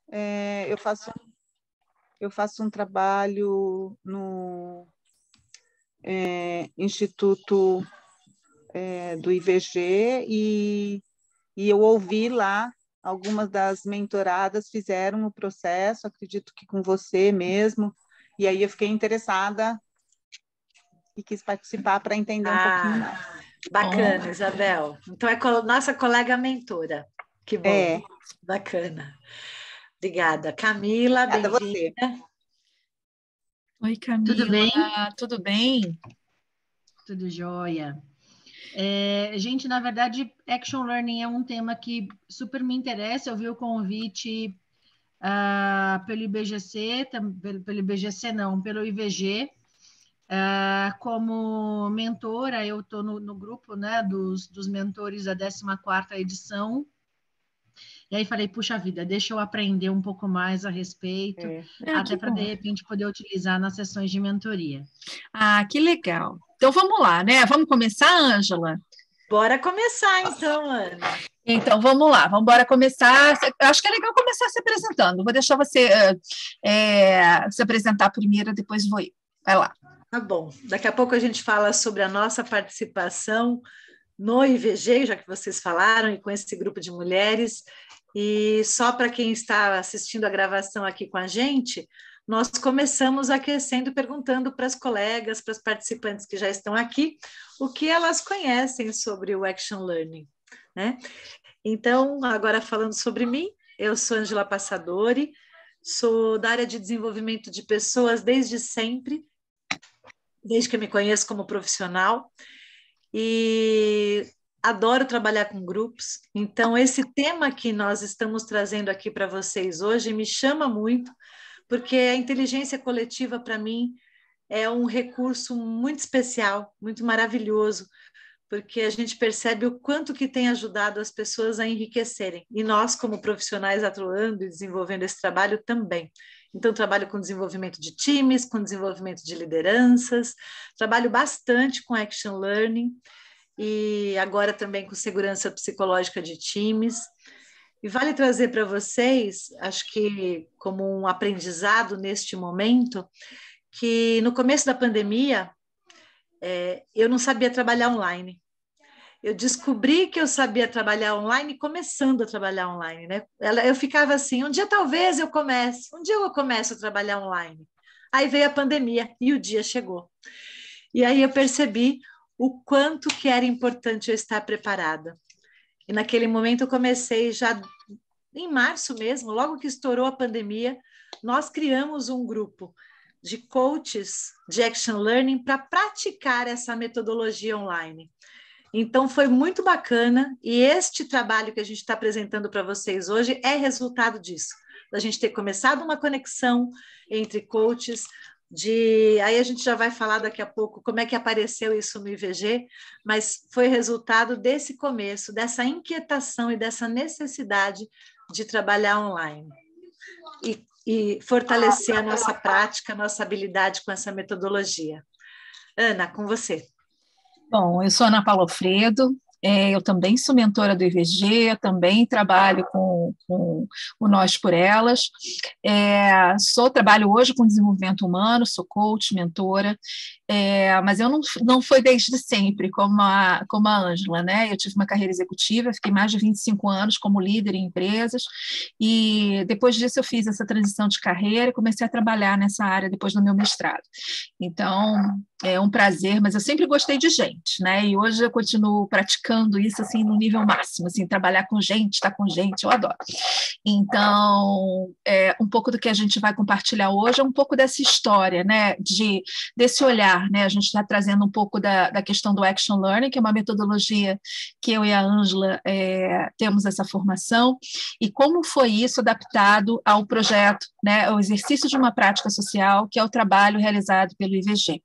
eu faço um trabalho no Instituto do IVG e eu ouvi lá, algumas das mentoradas fizeram o processo, acredito que com você mesmo, e aí eu fiquei interessada e quis participar para entender um pouquinho mais. Bacana, Isabel. Então é nossa colega mentora. Que bom. Bacana. Obrigada. Camila, bem-vinda. Oi, Camila. Tudo bem? Tudo bem? Tudo jóia. Gente, na verdade, Action Learning é um tema que super me interessa. Eu vi o convite pelo IBGC, pelo IBGC não, pelo IVG. Como mentora, eu estou no grupo, né, dos mentores da 14ª edição. E aí falei, puxa vida, deixa eu aprender um pouco mais a respeito, até para, de repente, poder utilizar nas sessões de mentoria. Que legal. Então, vamos lá, né? Vamos começar, Ângela? Bora começar, então, Ana. Então, vamos lá, vamos embora começar. Eu acho que é legal começar se apresentando. Vou deixar você se apresentar primeiro, depois vou ir. Vai lá. Tá bom. Daqui a pouco a gente fala sobre a nossa participação no IVG, já que vocês falaram, e com esse grupo de mulheres. E só para quem está assistindo a gravação aqui com a gente, nós começamos aquecendo, perguntando para as colegas, para as participantes que já estão aqui, o que elas conhecem sobre o Action Learning, né? Então, agora falando sobre mim, eu sou Ângela Passadori, sou da área de desenvolvimento de pessoas desde sempre, desde que eu me conheço como profissional, e adoro trabalhar com grupos. Então, esse tema que nós estamos trazendo aqui para vocês hoje me chama muito, porque a inteligência coletiva, para mim, é um recurso muito especial, muito maravilhoso, porque a gente percebe o quanto que tem ajudado as pessoas a enriquecerem. E nós, como profissionais atuando e desenvolvendo esse trabalho também. Então, trabalho com desenvolvimento de times, com desenvolvimento de lideranças, trabalho bastante com Action Learning, e agora também com segurança psicológica de times. E vale trazer para vocês, acho que como um aprendizado neste momento, que no começo da pandemia, eu não sabia trabalhar online. Eu descobri que eu sabia trabalhar online começando a trabalhar online, né? Eu ficava assim, um dia talvez eu comece, um dia eu começo a trabalhar online. Aí veio a pandemia e o dia chegou. E aí eu percebi o quanto que era importante eu estar preparada. E naquele momento eu comecei já em março mesmo, logo que estourou a pandemia, nós criamos um grupo de coaches de Action Learning para praticar essa metodologia online. Então, foi muito bacana, e este trabalho que a gente está apresentando para vocês hoje é resultado disso, da gente ter começado uma conexão entre coaches, aí a gente já vai falar daqui a pouco como é que apareceu isso no IVG, mas foi resultado desse começo, dessa inquietação e dessa necessidade de trabalhar online e fortalecer a nossa prática, a nossa habilidade com essa metodologia. Ana, com você. Bom, eu sou Ana Paula Alfredo, eu também sou mentora do IVG, também trabalho com o Nós por Elas, trabalho hoje com desenvolvimento humano, sou coach, mentora, mas eu não foi desde sempre, como a Ângela, né? Eu tive uma carreira executiva, fiquei mais de 25 anos como líder em empresas, e depois disso eu fiz essa transição de carreira e comecei a trabalhar nessa área depois do meu mestrado. Então, é um prazer, mas eu sempre gostei de gente, né? E hoje eu continuo praticando isso assim no nível máximo, assim, trabalhar com gente, estar com gente, eu adoro. Então, um pouco do que a gente vai compartilhar hoje é um pouco dessa história, né? Desse olhar, né? A gente está trazendo um pouco da questão do Action Learning, que é uma metodologia que eu e a Ângela temos essa formação, e como foi isso adaptado ao projeto, né? Ao exercício de uma prática social, que é o trabalho realizado pelo IVG.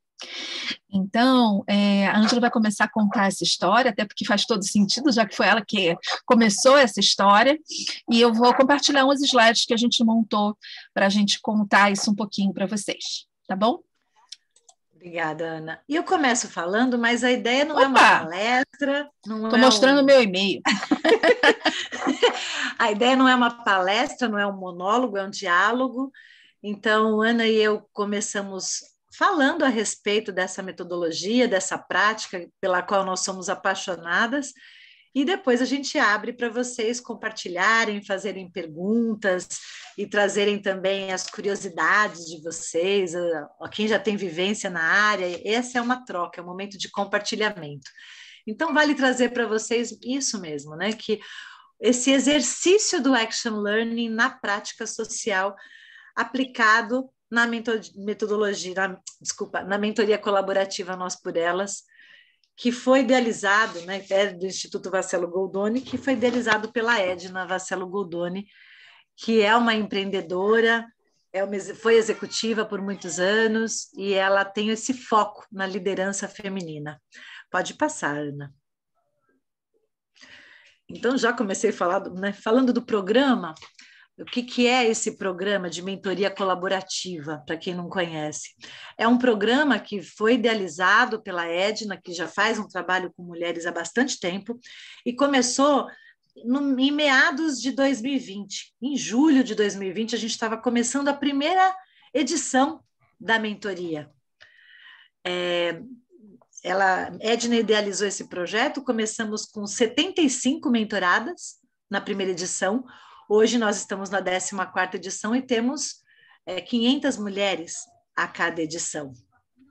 Então, a Ângela vai começar a contar essa história, até porque faz todo sentido, já que foi ela que começou essa história, e eu vou compartilhar uns slides que a gente montou para a gente contar isso um pouquinho para vocês, tá bom? Obrigada, Ana. E eu começo falando, mas a ideia não é uma palestra. Estou mostrando o meu e-mail. A ideia não é uma palestra, não é um monólogo, é um diálogo. Então, Ana e eu começamos falando a respeito dessa metodologia, dessa prática pela qual nós somos apaixonadas, e depois a gente abre para vocês compartilharem, fazerem perguntas e trazerem também as curiosidades de vocês, quem já tem vivência na área. Essa é uma troca, é um momento de compartilhamento. Então, vale trazer para vocês isso mesmo, né? Que esse exercício do Action Learning na prática social aplicado na metodologia, na mentoria colaborativa Nós por Elas, que foi idealizado, né, do Instituto Vascello Goldoni, que foi idealizado pela Edna Vascello Goldoni, que é uma empreendedora, foi executiva por muitos anos, e ela tem esse foco na liderança feminina. Pode passar, Ana. Então, já comecei falando do programa. O que é esse programa de mentoria colaborativa, para quem não conhece? É um programa que foi idealizado pela Edna, que já faz um trabalho com mulheres há bastante tempo, e começou em meados de 2020. Em julho de 2020, a gente estava começando a primeira edição da mentoria. Edna idealizou esse projeto, começamos com 75 mentoradas na primeira edição. Hoje nós estamos na 14ª edição e temos 500 mulheres a cada edição.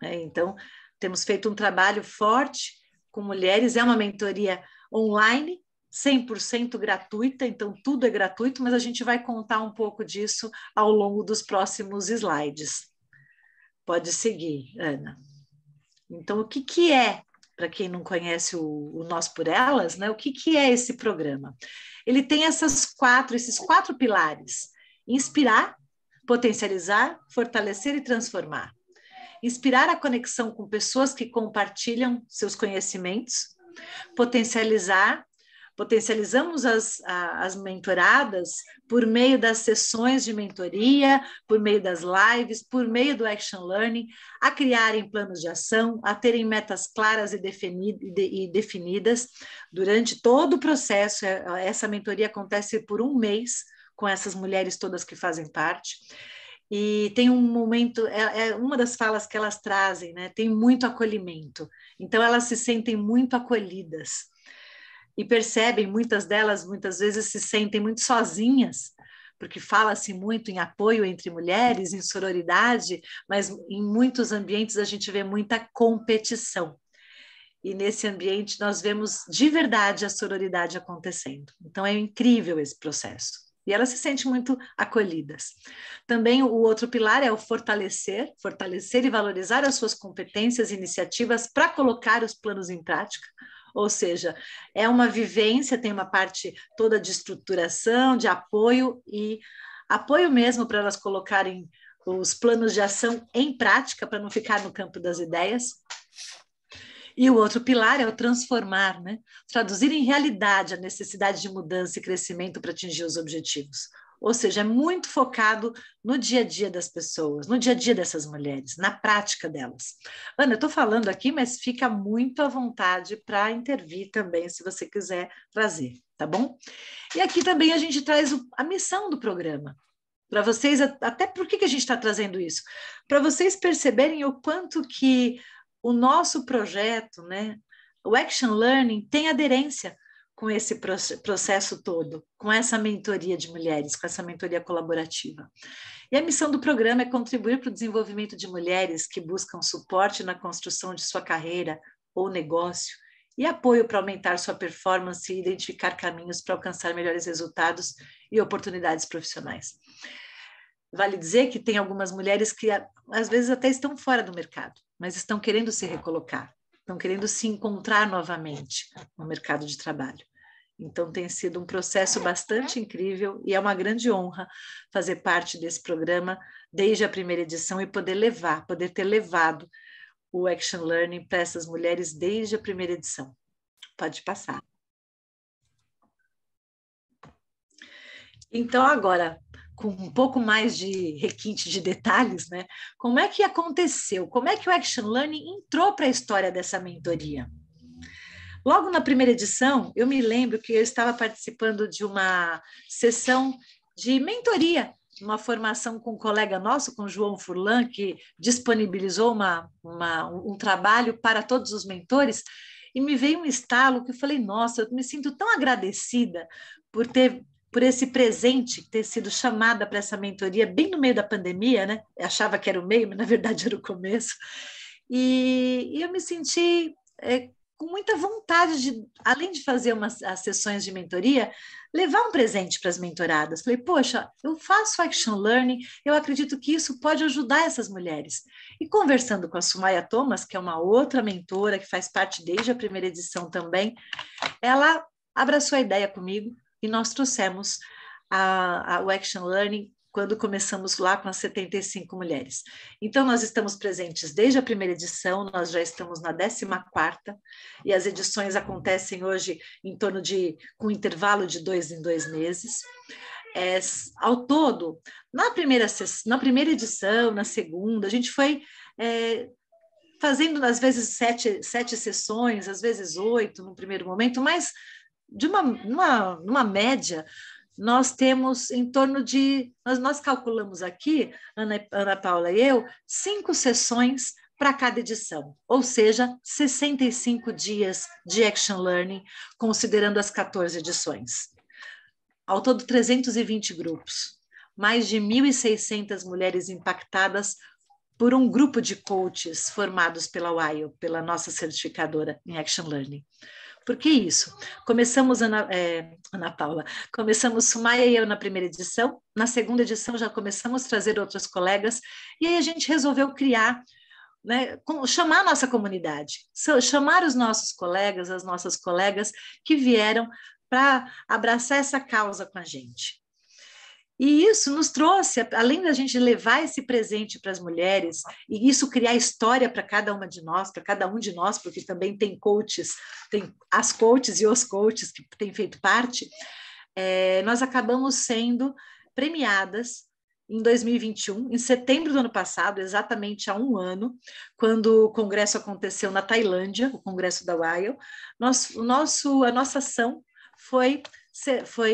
Então, temos feito um trabalho forte com mulheres, é uma mentoria online, 100% gratuita, então tudo é gratuito, mas a gente vai contar um pouco disso ao longo dos próximos slides. Pode seguir, Ana. Então, o que é, para quem não conhece o Nós por Elas, né? O que é esse programa? Ele tem esses quatro pilares: inspirar, potencializar, fortalecer e transformar. Inspirar a conexão com pessoas que compartilham seus conhecimentos, potencializamos as mentoradas por meio das sessões de mentoria, por meio das lives, por meio do Action Learning, a criarem planos de ação, a terem metas claras e definidas durante todo o processo. Essa mentoria acontece por um mês com essas mulheres todas que fazem parte. E tem um momento, uma das falas que elas trazem, né? Tem muito acolhimento. Então, elas se sentem muito acolhidas. E percebem, muitas delas, muitas vezes, se sentem muito sozinhas, porque fala-se muito em apoio entre mulheres, em sororidade, mas em muitos ambientes a gente vê muita competição. E nesse ambiente nós vemos de verdade a sororidade acontecendo. Então é incrível esse processo. E elas se sentem muito acolhidas. Também o outro pilar é o fortalecer e valorizar as suas competências e iniciativas para colocar os planos em prática. Ou seja, é uma vivência, tem uma parte toda de estruturação, de apoio e apoio mesmo para elas colocarem os planos de ação em prática, para não ficar no campo das ideias. E o outro pilar é o transformar, né? Traduzir em realidade a necessidade de mudança e crescimento para atingir os objetivos. Ou seja, é muito focado no dia a dia das pessoas, no dia a dia dessas mulheres, na prática delas. Ana, eu estou falando aqui, mas fica muito à vontade para intervir também, se você quiser trazer, tá bom? E aqui também a gente traz a missão do programa, para vocês, até por que a gente está trazendo isso? Para vocês perceberem o quanto que o nosso projeto, né, o Action Learning, tem aderência com esse processo todo, com essa mentoria de mulheres, com essa mentoria colaborativa. E a missão do programa é contribuir para o desenvolvimento de mulheres que buscam suporte na construção de sua carreira ou negócio e apoio para aumentar sua performance e identificar caminhos para alcançar melhores resultados e oportunidades profissionais. Vale dizer que tem algumas mulheres que às vezes até estão fora do mercado, mas estão querendo se recolocar, estão querendo se encontrar novamente no mercado de trabalho. Então, tem sido um processo bastante incrível e é uma grande honra fazer parte desse programa desde a primeira edição e poder ter levado o Action Learning para essas mulheres desde a primeira edição. Pode passar. Então, agora, com um pouco mais de requinte de detalhes, né? Como é que aconteceu? Como é que o Action Learning entrou para a história dessa mentoria? Logo na primeira edição, eu me lembro que eu estava participando de uma sessão de mentoria, uma formação com um colega nosso, com o João Furlan, que disponibilizou um trabalho para todos os mentores, e me veio um estalo que eu falei, nossa, eu me sinto tão agradecida por esse presente, ter sido chamada para essa mentoria bem no meio da pandemia, né? Eu achava que era o meio, mas na verdade era o começo. E eu me senti com muita vontade de, além de fazer as sessões de mentoria, levar um presente para as mentoradas. Falei, poxa, eu faço Action Learning, eu acredito que isso pode ajudar essas mulheres. E conversando com a Sumaya Thomas, que é uma outra mentora, que faz parte desde a primeira edição também, ela abraçou a ideia comigo e nós trouxemos o Action Learning quando começamos lá com as 75 mulheres. Então, nós estamos presentes desde a primeira edição, nós já estamos na 14ª, e as edições acontecem hoje com intervalo de 2 em 2 meses. Ao todo, na primeira edição, na segunda, a gente foi fazendo, às vezes, 7 sessões, às vezes 8 no primeiro momento, mas numa média, nós temos em torno de, nós calculamos aqui, Ana Paula e eu, 5 sessões para cada edição, ou seja, 65 dias de Action Learning, considerando as 14 edições. Ao todo, 320 grupos, mais de 1.600 mulheres impactadas por um grupo de coaches formados pela WILE, pela nossa certificadora em Action Learning. Por que isso? Começamos, Ana Paula, começamos Sumaya e eu na primeira edição, na segunda edição já começamos a trazer outros colegas, e aí a gente resolveu criar, né, chamar a nossa comunidade, chamar os nossos colegas, as nossas colegas que vieram para abraçar essa causa com a gente. E isso nos trouxe, além da gente levar esse presente para as mulheres, e isso criar história para cada uma de nós, para cada um de nós, porque também tem coaches, tem as coaches e os coaches que têm feito parte, nós acabamos sendo premiadas em 2021, em setembro do ano passado, exatamente há 1 ano, quando o congresso aconteceu na Tailândia, o congresso da WILE, a nossa ação foi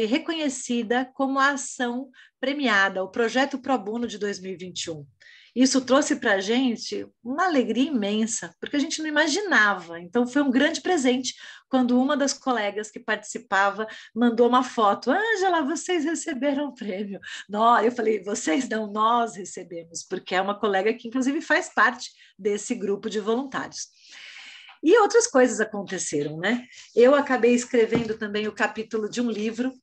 reconhecida como a ação premiada, o projeto Pro Bono de 2021. Isso trouxe para a gente uma alegria imensa, porque a gente não imaginava. Então, foi um grande presente quando uma das colegas que participava mandou uma foto. Ângela, vocês receberam o prêmio. Eu falei, vocês não, nós recebemos, porque é uma colega que, inclusive, faz parte desse grupo de voluntários. E outras coisas aconteceram, né? Eu acabei escrevendo também o capítulo de um livro,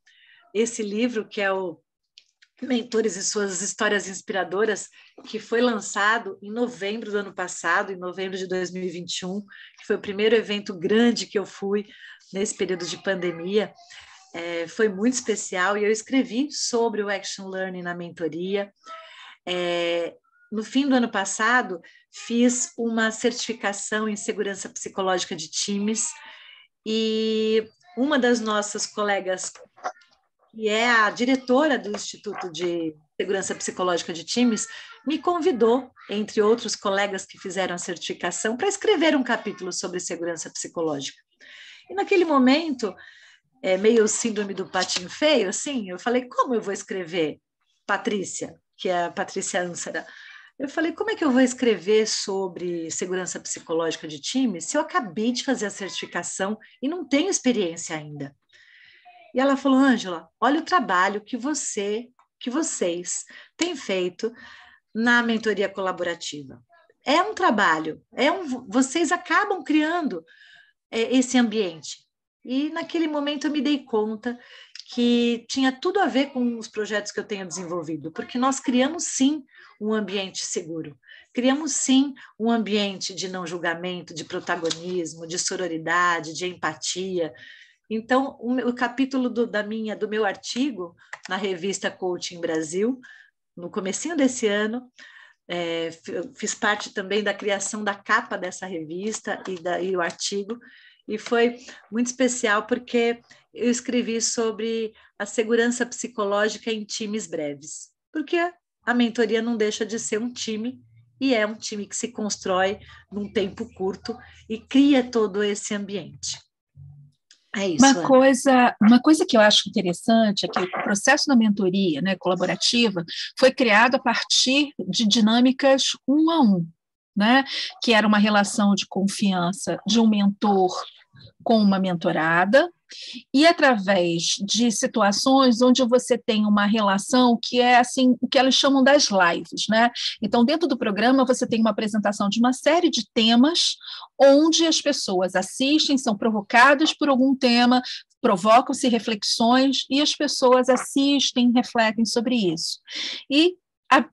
esse livro que é o Mentores e Suas Histórias Inspiradoras, que foi lançado em novembro do ano passado, em novembro de 2021, que foi o primeiro evento grande que eu fui nesse período de pandemia. Foi muito especial e eu escrevi sobre o Action Learning na mentoria. No fim do ano passado, fiz uma certificação em segurança psicológica de times e uma das nossas colegas, que é a diretora do Instituto de Segurança Psicológica de Times, me convidou, entre outros colegas que fizeram a certificação, para escrever um capítulo sobre segurança psicológica. E naquele momento, meio síndrome do patinho feio, assim, eu falei, como eu vou escrever, Patrícia, que é a Patrícia Ansara? Eu falei, como é que eu vou escrever sobre segurança psicológica de times se eu acabei de fazer a certificação e não tenho experiência ainda? E ela falou, Ângela, olha o trabalho que vocês têm feito na mentoria colaborativa. É um trabalho, vocês acabam criando esse ambiente. E naquele momento eu me dei conta que tinha tudo a ver com os projetos que eu tenho desenvolvido, porque nós criamos sim um ambiente seguro, criamos sim um ambiente de não julgamento, de protagonismo, de sororidade, de empatia. Então, o capítulo do meu artigo na revista Coaching Brasil, no comecinho desse ano, fiz parte também da criação da capa dessa revista e o artigo, e foi muito especial porque eu escrevi sobre a segurança psicológica em times breves, porque a mentoria não deixa de ser um time, e é um time que se constrói num tempo curto e cria todo esse ambiente. É isso. Uma coisa que eu acho interessante é que o processo da mentoria, né, colaborativa foi criado a partir de dinâmicas 1 a 1, né, que era uma relação de confiança de um mentor com uma mentorada, e através de situações onde você tem uma relação que é assim, o que elas chamam das lives, né? Então, dentro do programa, você tem uma apresentação de uma série de temas, onde as pessoas assistem, são provocadas por algum tema, provocam-se reflexões, e as pessoas assistem, refletem sobre isso. E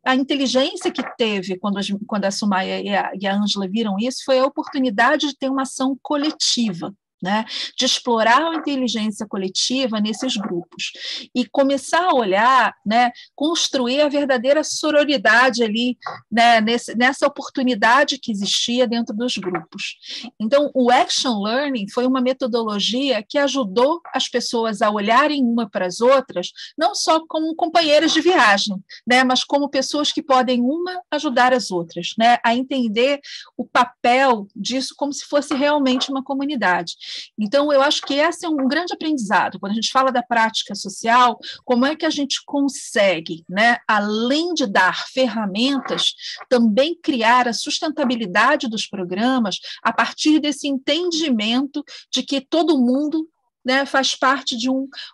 a inteligência que teve quando a Sumaya e a Ângela viram isso foi a oportunidade de ter uma ação coletiva, né, de explorar a inteligência coletiva nesses grupos e começar a olhar, né, construir a verdadeira sororidade ali, né, nessa oportunidade que existia dentro dos grupos. Então, o Action Learning foi uma metodologia que ajudou as pessoas a olharem uma para as outras, não só como companheiras de viagem, né, mas como pessoas que podem uma ajudar as outras, né, a entender o papel disso como se fosse realmente uma comunidade. Então, eu acho que esse é um grande aprendizado. Quando a gente fala da prática social, como é que a gente consegue, né, além de dar ferramentas, também criar a sustentabilidade dos programas a partir desse entendimento de que todo mundo, né, faz parte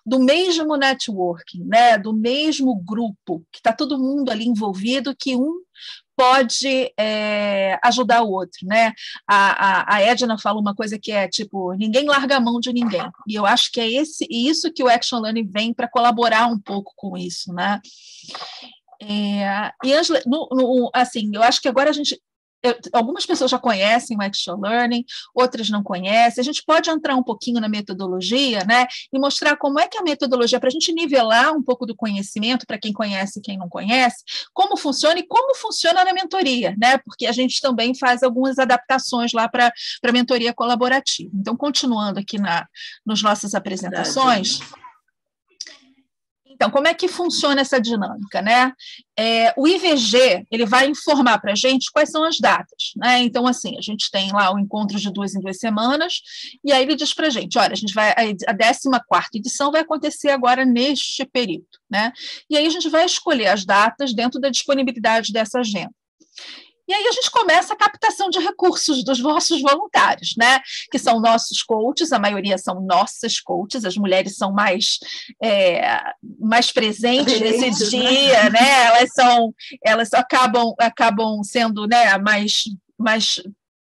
do mesmo networking, né, do mesmo grupo, que está todo mundo ali envolvido, que um pode ajudar o outro, né? A Edna fala uma coisa que é tipo, ninguém larga a mão de ninguém, e eu acho que é isso que o Action Learning vem para colaborar um pouco com isso, né? E Ângela, assim, eu acho que agora algumas pessoas já conhecem o Action Learning, outras não conhecem. A gente pode entrar um pouquinho na metodologia, né, e mostrar como é que a metodologia, para a gente nivelar um pouco do conhecimento, para quem conhece e quem não conhece, como funciona e como funciona na mentoria, né, porque a gente também faz algumas adaptações lá para a mentoria colaborativa. Então, continuando aqui nas nossas apresentações. Então, como é que funciona essa dinâmica, né? O IVG, ele vai informar para a gente quais são as datas, né? Então, assim, a gente tem lá o encontro de 2 em 2 semanas, e aí ele diz para a gente, olha, a 14ª edição vai acontecer agora neste período, né? E aí a gente vai escolher as datas dentro da disponibilidade dessa agenda. E aí a gente começa a captação de recursos dos nossos voluntários, né? Que são nossos coaches, a maioria são nossas coaches, as mulheres são mais presentes nesse dia, né? Elas acabam sendo, né, mais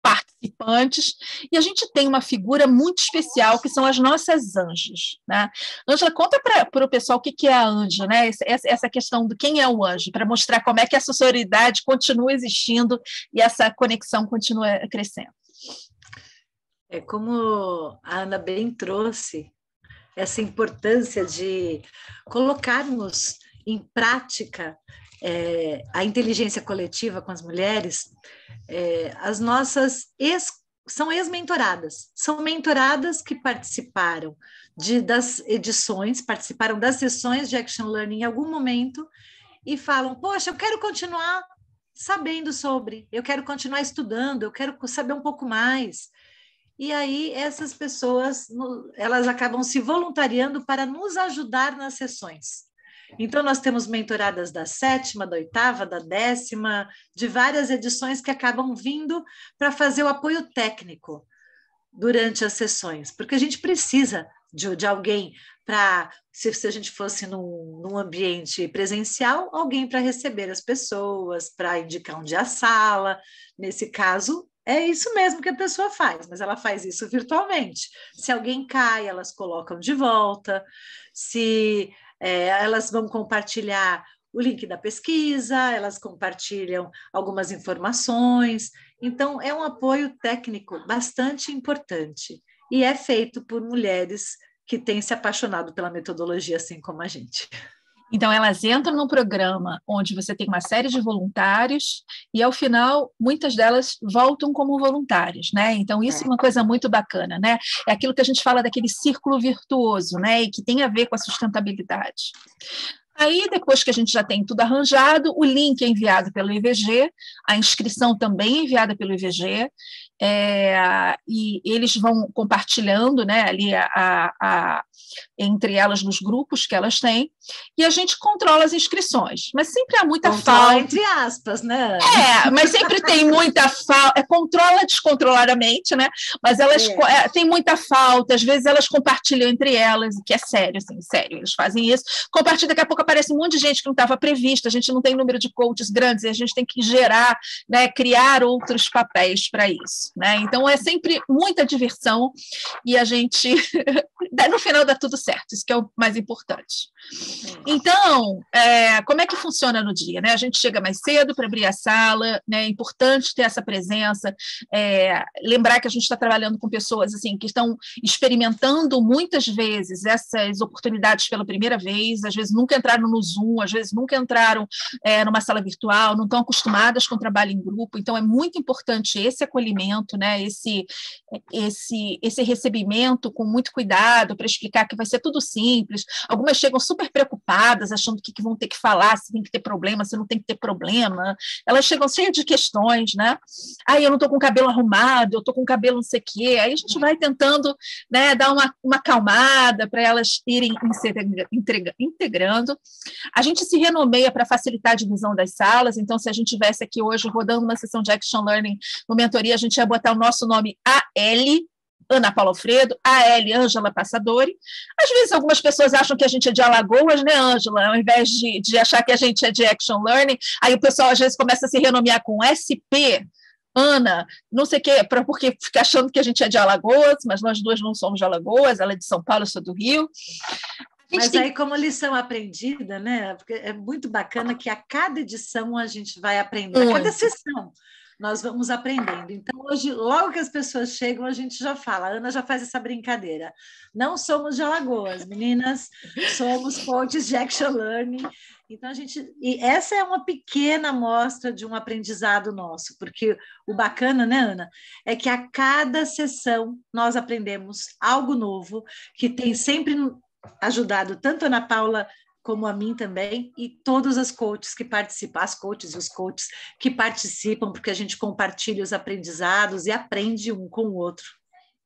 participantes, e a gente tem uma figura muito especial, que são as nossas anjas, né? Ângela, conta para o pessoal o que é a anja, né? Essa questão do quem é o anjo, para mostrar como é que essa sororidade continua existindo e essa conexão continua crescendo. Como a Ana bem trouxe, essa importância de colocarmos em prática a inteligência coletiva com as mulheres. As nossas são ex-mentoradas, são mentoradas que participaram das edições, participaram das sessões de Action Learning em algum momento e falam, poxa, eu quero continuar sabendo sobre, eu quero continuar estudando, eu quero saber um pouco mais. E aí essas pessoas, elas acabam se voluntariando para nos ajudar nas sessões. Então, nós temos mentoradas da 7ª, da 8ª, da 10ª, de várias edições que acabam vindo para fazer o apoio técnico durante as sessões, porque a gente precisa de alguém para, se a gente fosse num ambiente presencial, alguém para receber as pessoas, para indicar onde é a sala. Nesse caso, é isso mesmo que a pessoa faz, mas ela faz isso virtualmente. Se alguém cai, elas colocam de volta. Se elas vão compartilhar o link da pesquisa, elas compartilham algumas informações. Então, é um apoio técnico bastante importante e é feito por mulheres que têm se apaixonado pela metodologia, assim como a gente. Então, elas entram num programa onde você tem uma série de voluntários e, ao final, muitas delas voltam como voluntárias, né? Então, isso é uma coisa muito bacana, né? É aquilo que a gente fala daquele círculo virtuoso, né? E que tem a ver com a sustentabilidade. Aí, depois que a gente já tem tudo arranjado, o link é enviado pelo IVG, a inscrição também é enviada pelo IVG, e eles vão compartilhando, né, ali entre elas nos grupos que elas têm, e a gente controla as inscrições, mas sempre há muita falta. Entre aspas, né? Mas sempre tem muita falta, controla descontroladamente, né? Mas elas têm muita falta, às vezes elas compartilham entre elas, que é sério, assim, sério, eles fazem isso, compartilha, daqui a pouco aparece um monte de gente que não estava prevista, a gente não tem número de coaches grandes, e a gente tem que gerar, né, criar outros papéis para isso, né? Então é sempre muita diversão, e a gente, no final dá tudo certo, isso que é o mais importante. Então, como é que funciona no dia, né? A gente chega mais cedo para abrir a sala, né? É importante ter essa presença, lembrar que a gente está trabalhando com pessoas assim, que estão experimentando muitas vezes essas oportunidades pela primeira vez, às vezes nunca entraram no Zoom, às vezes nunca entraram numa sala virtual, não estão acostumadas com trabalho em grupo, então é muito importante esse acolhimento, né? Esse recebimento com muito cuidado para explicar que vai ser tudo simples. Algumas chegam super preocupadas, achando que vão ter que falar, se tem que ter problema, se não tem que ter problema. Elas chegam cheias de questões, né? Eu não estou com o cabelo arrumado, eu estou com o cabelo não sei o quê. Aí a gente vai tentando, né, dar uma acalmada para elas irem se integrando. A gente se renomeia para facilitar a divisão das salas, então se a gente tivesse aqui hoje rodando uma sessão de Action Learning no Mentoria, a gente ia botar o nosso nome AL, Ana Paula Alfredo, AL, Ângela Passadori. Às vezes algumas pessoas acham que a gente é de Alagoas, né, Ângela? Ao invés de achar que a gente é de Action Learning, aí o pessoal às vezes começa a se renomear com SP, Ana, não sei o quê, porque fica achando que a gente é de Alagoas, mas nós duas não somos de Alagoas, ela é de São Paulo, eu sou do Rio. Mas aí, como lição aprendida, né? Porque é muito bacana que a cada edição a gente vai aprendendo, a cada sessão nós vamos aprendendo. Então, hoje, logo que as pessoas chegam, a gente já fala, a Ana já faz essa brincadeira. Não somos de Alagoas, meninas, somos coaches de Action Learning. Então, e essa é uma pequena amostra de um aprendizado nosso, porque o bacana, né, Ana, é que a cada sessão nós aprendemos algo novo, que tem sempre ajudado tanto a Ana Paula como a mim também, e todas as coaches que participam, as coaches e os coaches que participam, porque a gente compartilha os aprendizados e aprende um com o outro,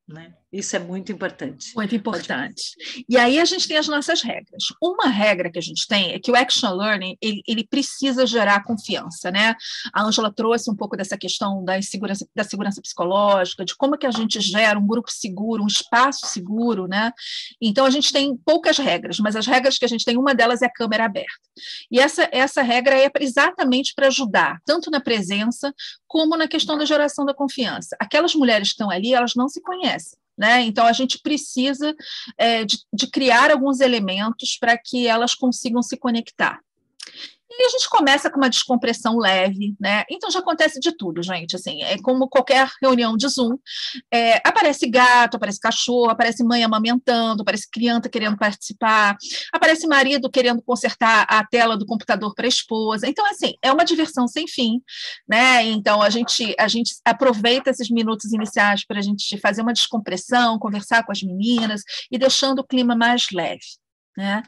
né? Isso é muito importante. Muito importante. E aí a gente tem as nossas regras. Uma regra que a gente tem é que o Action Learning, ele precisa gerar confiança, né? A Ângela trouxe um pouco dessa questão da segurança psicológica, de como é que a gente gera um grupo seguro, um espaço seguro, né? Então a gente tem poucas regras, mas as regras que a gente tem, uma delas é a câmera aberta. E essa regra é exatamente para ajudar, tanto na presença, como na questão da geração da confiança. Aquelas mulheres que estão ali, elas não se conhecem, né? Então, a gente precisa de criar alguns elementos para que elas consigam se conectar. E a gente começa com uma descompressão leve, né? Então já acontece de tudo, gente. Assim, é como qualquer reunião de Zoom. Aparece gato, aparece cachorro, aparece mãe amamentando, aparece criança querendo participar, aparece marido querendo consertar a tela do computador para a esposa. Então, assim, é uma diversão sem fim, né? Então, a gente aproveita esses minutos iniciais para a gente fazer uma descompressão, conversar com as meninas e deixando o clima mais leve, né?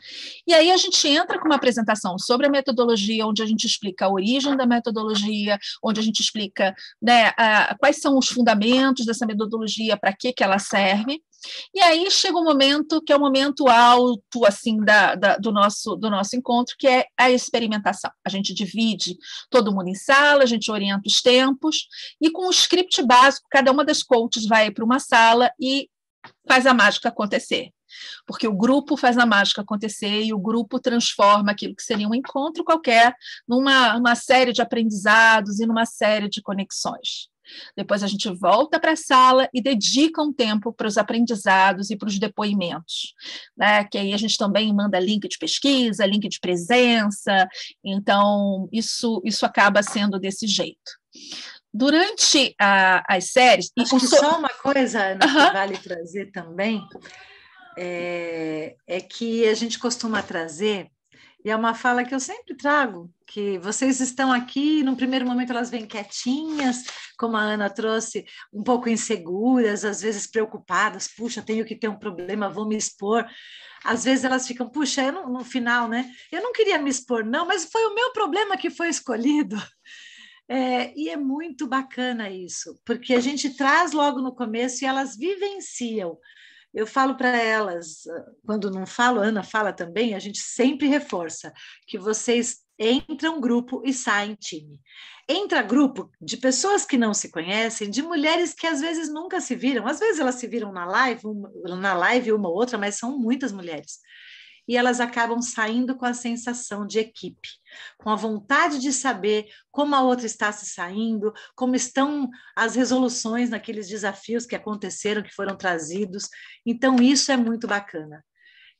E aí a gente entra com uma apresentação sobre a metodologia, onde a gente explica a origem da metodologia, onde a gente explica, né, quais são os fundamentos dessa metodologia, para que ela serve. E aí chega um momento que é o momento alto assim, do nosso encontro, que é a experimentação. A gente divide todo mundo em sala, a gente orienta os tempos, e com o script básico, cada uma das coaches vai para uma sala e faz a mágica acontecer. Porque o grupo faz a mágica acontecer e o grupo transforma aquilo que seria um encontro qualquer numa série de aprendizados e numa série de conexões. Depois a gente volta para a sala e dedica um tempo para os aprendizados e para os depoimentos, né? Que aí a gente também manda link de pesquisa, link de presença, então isso acaba sendo desse jeito. Durante as séries... Acho que só uma coisa, Ana, que vale trazer também, é que a gente costuma trazer E é uma fala que eu sempre trago, que vocês estão aqui, num primeiro momento elas vêm quietinhas, como a Ana trouxe, um pouco inseguras, às vezes preocupadas, puxa, tenho que ter um problema, vou me expor. Às vezes elas ficam, puxa, eu não, no final, né? Eu não queria me expor, não, mas foi o meu problema que foi escolhido. E é muito bacana isso, porque a gente traz logo no começo e elas vivenciam. Eu falo para elas, quando não falo, a Ana fala também, a gente sempre reforça que vocês entram grupo e saem time. Entra grupo de pessoas que não se conhecem, de mulheres que às vezes nunca se viram, às vezes elas se viram na live uma ou outra, mas são muitas mulheres. E elas acabam saindo com a sensação de equipe, com a vontade de saber como a outra está se saindo, como estão as resoluções naqueles desafios que aconteceram, que foram trazidos. Então, isso é muito bacana.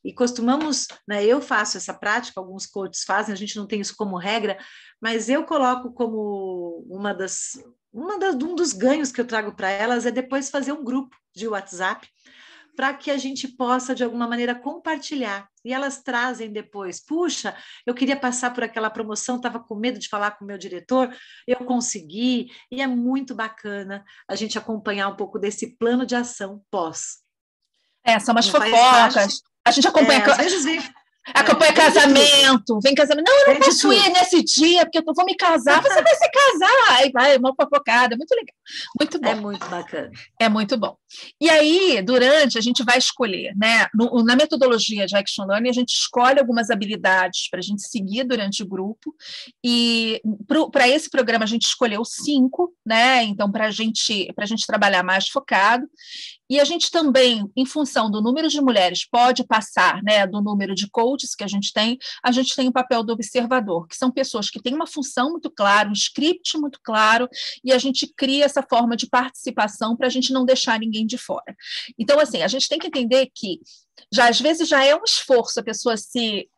E costumamos, né, eu faço essa prática, alguns coaches fazem, a gente não tem isso como regra, mas eu coloco como um dos ganhos que eu trago para elas é depois fazer um grupo de WhatsApp, para que a gente possa, de alguma maneira, compartilhar. E elas trazem depois, puxa, eu queria passar por aquela promoção, estava com medo de falar com o meu diretor, eu consegui, e é muito bacana a gente acompanhar um pouco desse plano de ação pós. São umas fofocas. A gente acompanha... às vezes vem... Acompanha casamento, vem casamento. Não, eu não posso ir nesse dia, porque eu vou me casar. Você vai se casar. Aí vai, uma fofocada. Muito legal. Muito bom. É muito bacana. É muito bom. E aí, a gente vai escolher, né? Na metodologia de Action Learning, a gente escolhe algumas habilidades para a gente seguir durante o grupo. E para esse programa, a gente escolheu 5, né? Então, para a gente trabalhar mais focado. E a gente também, em função do número de mulheres, pode passar, né, do número de coaches que a gente tem o papel do observador, que são pessoas que têm uma função muito clara, um script muito claro, e a gente cria essa forma de participação para a gente não deixar ninguém de fora. Então, assim, a gente tem que entender que às vezes já é um esforço a pessoa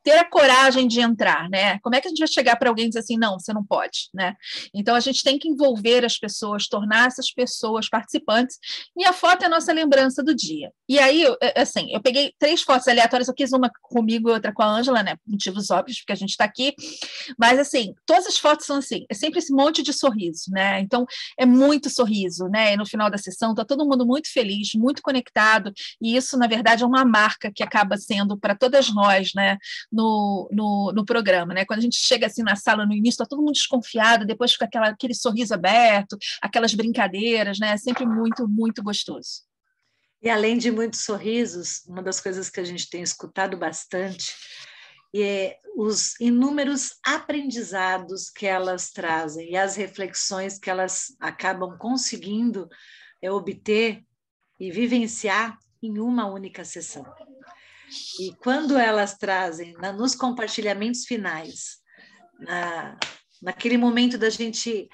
ter a coragem de entrar, né? Como é que a gente vai chegar para alguém e dizer assim, não, você não pode, né? Então, a gente tem que envolver as pessoas, tornar essas pessoas participantes, e a foto é a nossa lembrança do dia. E aí, assim, eu peguei 3 fotos aleatórias, eu quis uma comigo e outra com a Ângela, né? Por motivos óbvios, porque a gente está aqui, mas, assim, todas as fotos são assim, é sempre esse monte de sorriso, né? Então, é muito sorriso, né? E no final da sessão, está todo mundo muito feliz, muito conectado, e isso, na verdade, é uma marca que acaba sendo para todas nós, né, no programa, né? Quando a gente chega assim na sala no início, está todo mundo desconfiado, depois fica aquele sorriso aberto, aquelas brincadeiras, né? É sempre muito, muito gostoso. E além de muitos sorrisos, uma das coisas que a gente tem escutado bastante é os inúmeros aprendizados que elas trazem e as reflexões que elas acabam conseguindo obter e vivenciar em uma única sessão. E quando elas trazem nos compartilhamentos finais, naquele momento da gente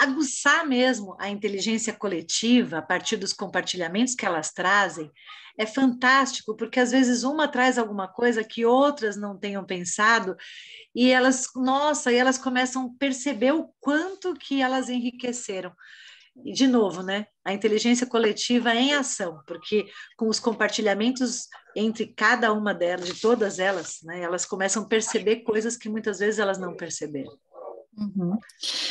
aguçar mesmo a inteligência coletiva a partir dos compartilhamentos que elas trazem, é fantástico, porque às vezes uma traz alguma coisa que outras não tenham pensado, e elas começam a perceber o quanto que elas enriqueceram. E, de novo, né, a inteligência coletiva em ação, porque com os compartilhamentos entre cada uma delas, de todas elas, né, elas começam a perceber coisas que muitas vezes elas não perceberam. Uhum.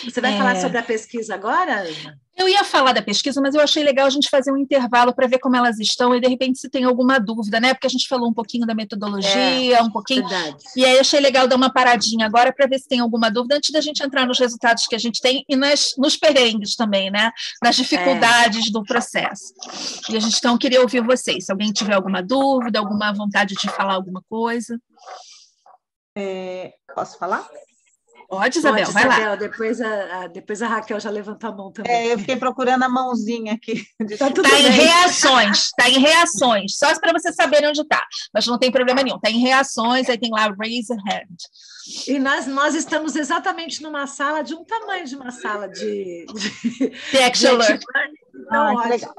Você vai falar sobre a pesquisa agora, Ana? Eu ia falar da pesquisa, mas eu achei legal a gente fazer um intervalo para ver como elas estão e, de repente, se tem alguma dúvida, né? Porque a gente falou um pouquinho da metodologia, um pouquinho... Verdade. E aí achei legal dar uma paradinha agora para ver se tem alguma dúvida, antes da gente entrar nos resultados que a gente tem e nos perrengues também, né? Nas dificuldades do processo. E a gente, então, queria ouvir vocês. Se alguém tiver alguma dúvida, alguma vontade de falar alguma coisa. Posso falar? Pode, Isabel, vai lá. Depois a Raquel já levantou a mão também. Eu fiquei procurando a mãozinha aqui. Está em reações, só para vocês saberem onde está, mas não tem problema nenhum, está em reações, aí tem lá raise a hand. E nós estamos exatamente numa sala de um tamanho de uma sala de Action Learning. Então, legal.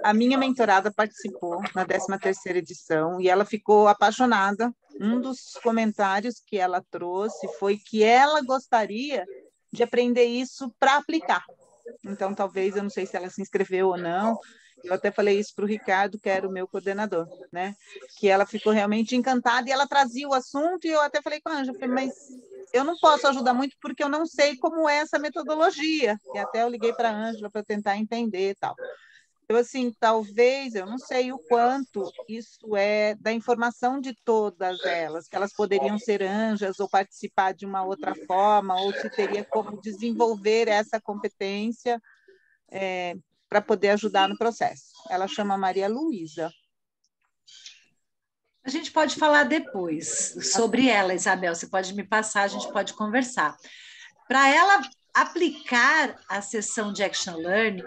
A minha mentorada participou na 13ª edição e ela ficou apaixonada. Um dos comentários que ela trouxe foi que ela gostaria de aprender isso para aplicar. Então, talvez, eu não sei se ela se inscreveu ou não, Eu até falei isso para o Ricardo, que era o meu coordenador, né? Que ela ficou realmente encantada e ela trazia o assunto e eu até falei com a Ângela, mas eu não posso ajudar muito porque eu não sei como é essa metodologia. E até eu liguei para a Ângela para tentar entender e tal. Então, assim, talvez, eu não sei o quanto isso é da informação de todas elas, que elas poderiam ser anjas ou participar de uma outra forma, ou se teria como desenvolver essa competência para poder ajudar no processo. Ela chama Maria Luísa. A gente pode falar depois sobre ela, Isabel. Você pode me passar, a gente pode conversar. Para ela aplicar a sessão de Action Learning,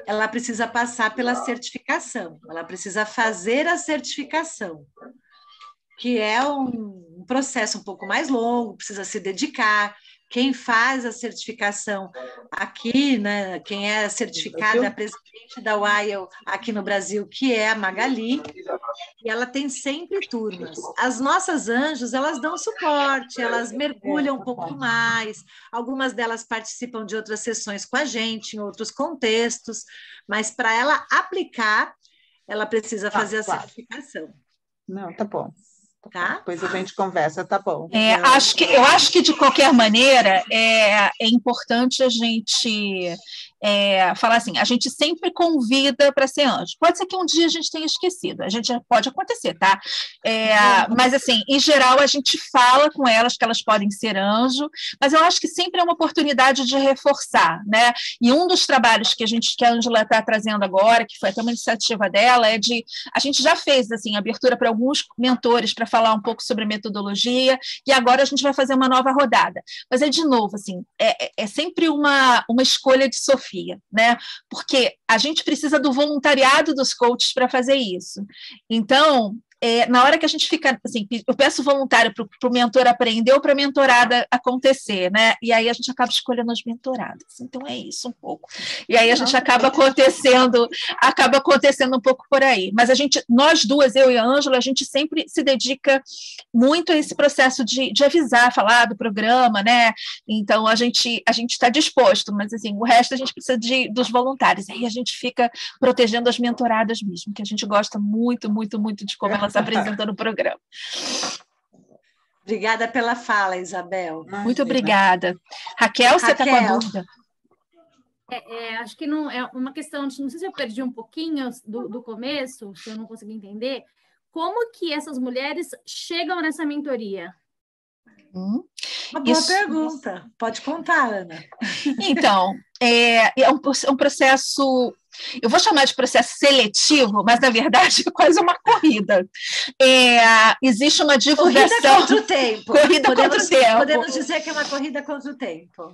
ela precisa passar pela certificação, ela precisa fazer a certificação, que é um processo um pouco mais longo, precisa se dedicar. Quem faz a certificação aqui, né, quem é certificada, a presidente da UAIL aqui no Brasil, que é a Magali, e ela tem sempre turmas. As nossas anjos, elas dão suporte, elas mergulham um pouco mais, algumas delas participam de outras sessões com a gente, em outros contextos, mas para ela aplicar, ela precisa fazer a certificação. Não, tá bom. Tá? Depois a gente conversa, tá bom. Eu acho que, de qualquer maneira, é importante a gente falar assim, a gente sempre convida para ser anjo. Pode ser que um dia a gente tenha esquecido, pode acontecer, tá? Mas, assim, em geral, a gente fala com elas que elas podem ser anjo, mas eu acho que sempre é uma oportunidade de reforçar, né? E um dos trabalhos que a Ângela está trazendo agora, que foi até uma iniciativa dela, a gente já fez, assim, abertura para alguns mentores para falar um pouco sobre metodologia, e agora a gente vai fazer uma nova rodada. Mas de novo, assim, é sempre uma escolha de Sofia, né? Porque a gente precisa do voluntariado dos coaches para fazer isso. Então, na hora que a gente fica, assim, eu peço voluntário para o mentor aprender ou para a mentorada acontecer, né? E aí a gente acaba escolhendo as mentoradas. Então é isso um pouco. E aí a gente acaba acontecendo um pouco por aí. Mas nós duas, eu e a Ângela, a gente sempre se dedica muito a esse processo de avisar, falar do programa, né? Então a gente está disposto, mas assim, o resto a gente precisa dos voluntários. E aí a gente fica protegendo as mentoradas mesmo, que a gente gosta muito, muito, muito de como elas apresentando o programa. Obrigada pela fala, Isabel. Muito obrigada. Raquel, você está com a dúvida? Acho que não é uma questão de, não sei se eu perdi um pouquinho do começo, se eu não consegui entender, como que essas mulheres chegam nessa mentoria? Uma boa pergunta. Pode contar, Ana. Então, é um processo, eu vou chamar de processo seletivo, mas, na verdade, é quase uma corrida. Existe uma divulgação... Corrida contra o tempo. Contra o tempo. Podemos dizer que é uma corrida contra o tempo.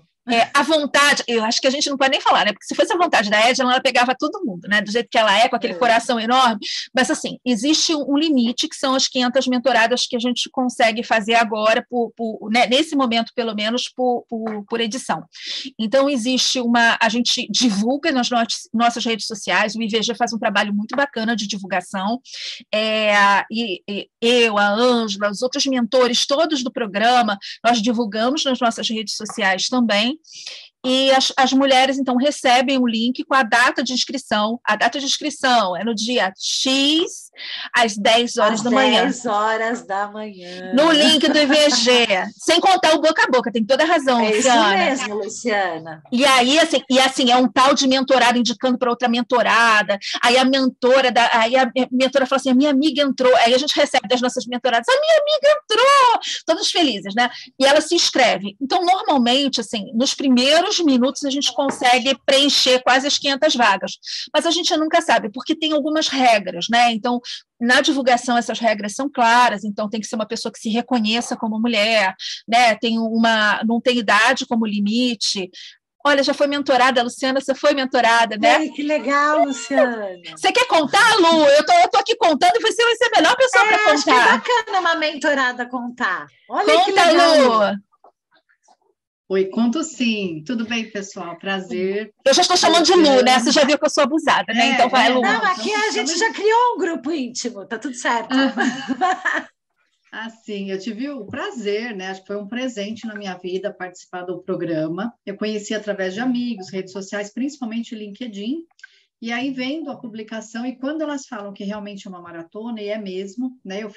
A vontade, eu acho que a gente não pode nem falar, né? Porque se fosse a vontade da Edna, ela pegava todo mundo, né? Do jeito que ela com aquele coração enorme. Mas, assim, existe um limite, que são as 500 mentoradas que a gente consegue fazer agora, né? Nesse momento, pelo menos, por edição. Então, a gente divulga nas nossas redes sociais, o IVG faz um trabalho muito bacana de divulgação, e eu, a Ângela, os outros mentores, todos do programa, nós divulgamos nas nossas redes sociais também. E as mulheres, então, recebem o link com a data de inscrição. A data de inscrição é no dia X, às 10 horas da manhã. 10 horas da manhã. No link do IVG. Sem contar o boca a boca, tem toda a razão, Luciana. É isso mesmo, Luciana. E aí, assim, é um tal de mentorada indicando para outra mentorada. Aí a mentora fala assim, a minha amiga entrou. Aí a gente recebe das nossas mentoradas, a minha amiga entrou! Todas felizes, né? E ela se inscreve. Então, normalmente, assim, nos primeiros minutos a gente consegue preencher quase as 500 vagas. Mas a gente nunca sabe, porque tem algumas regras, né? Então, na divulgação, essas regras são claras, então tem que ser uma pessoa que se reconheça como mulher, né? Não tem idade como limite. Olha, já foi mentorada, Luciana, você foi mentorada, né? Ai, que legal, Luciana. Você quer contar, Lu? Eu tô aqui contando e você vai ser a melhor pessoa para contar. Acho que é bacana uma mentorada contar. Olha conta, que legal. Lu. Oi, conto sim. Tudo bem, pessoal? Prazer. Eu já estou chamando de Lu, né? Você já viu que eu sou abusada, né? Então vai, Lu. Não, aqui a gente já criou um grupo íntimo, tá tudo certo. Assim, eu tive o prazer, né? Acho que foi um presente na minha vida participar do programa. Eu conheci através de amigos, redes sociais, principalmente LinkedIn. E aí, vendo a publicação, e quando elas falam que realmente é uma maratona, e é mesmo, né? Eu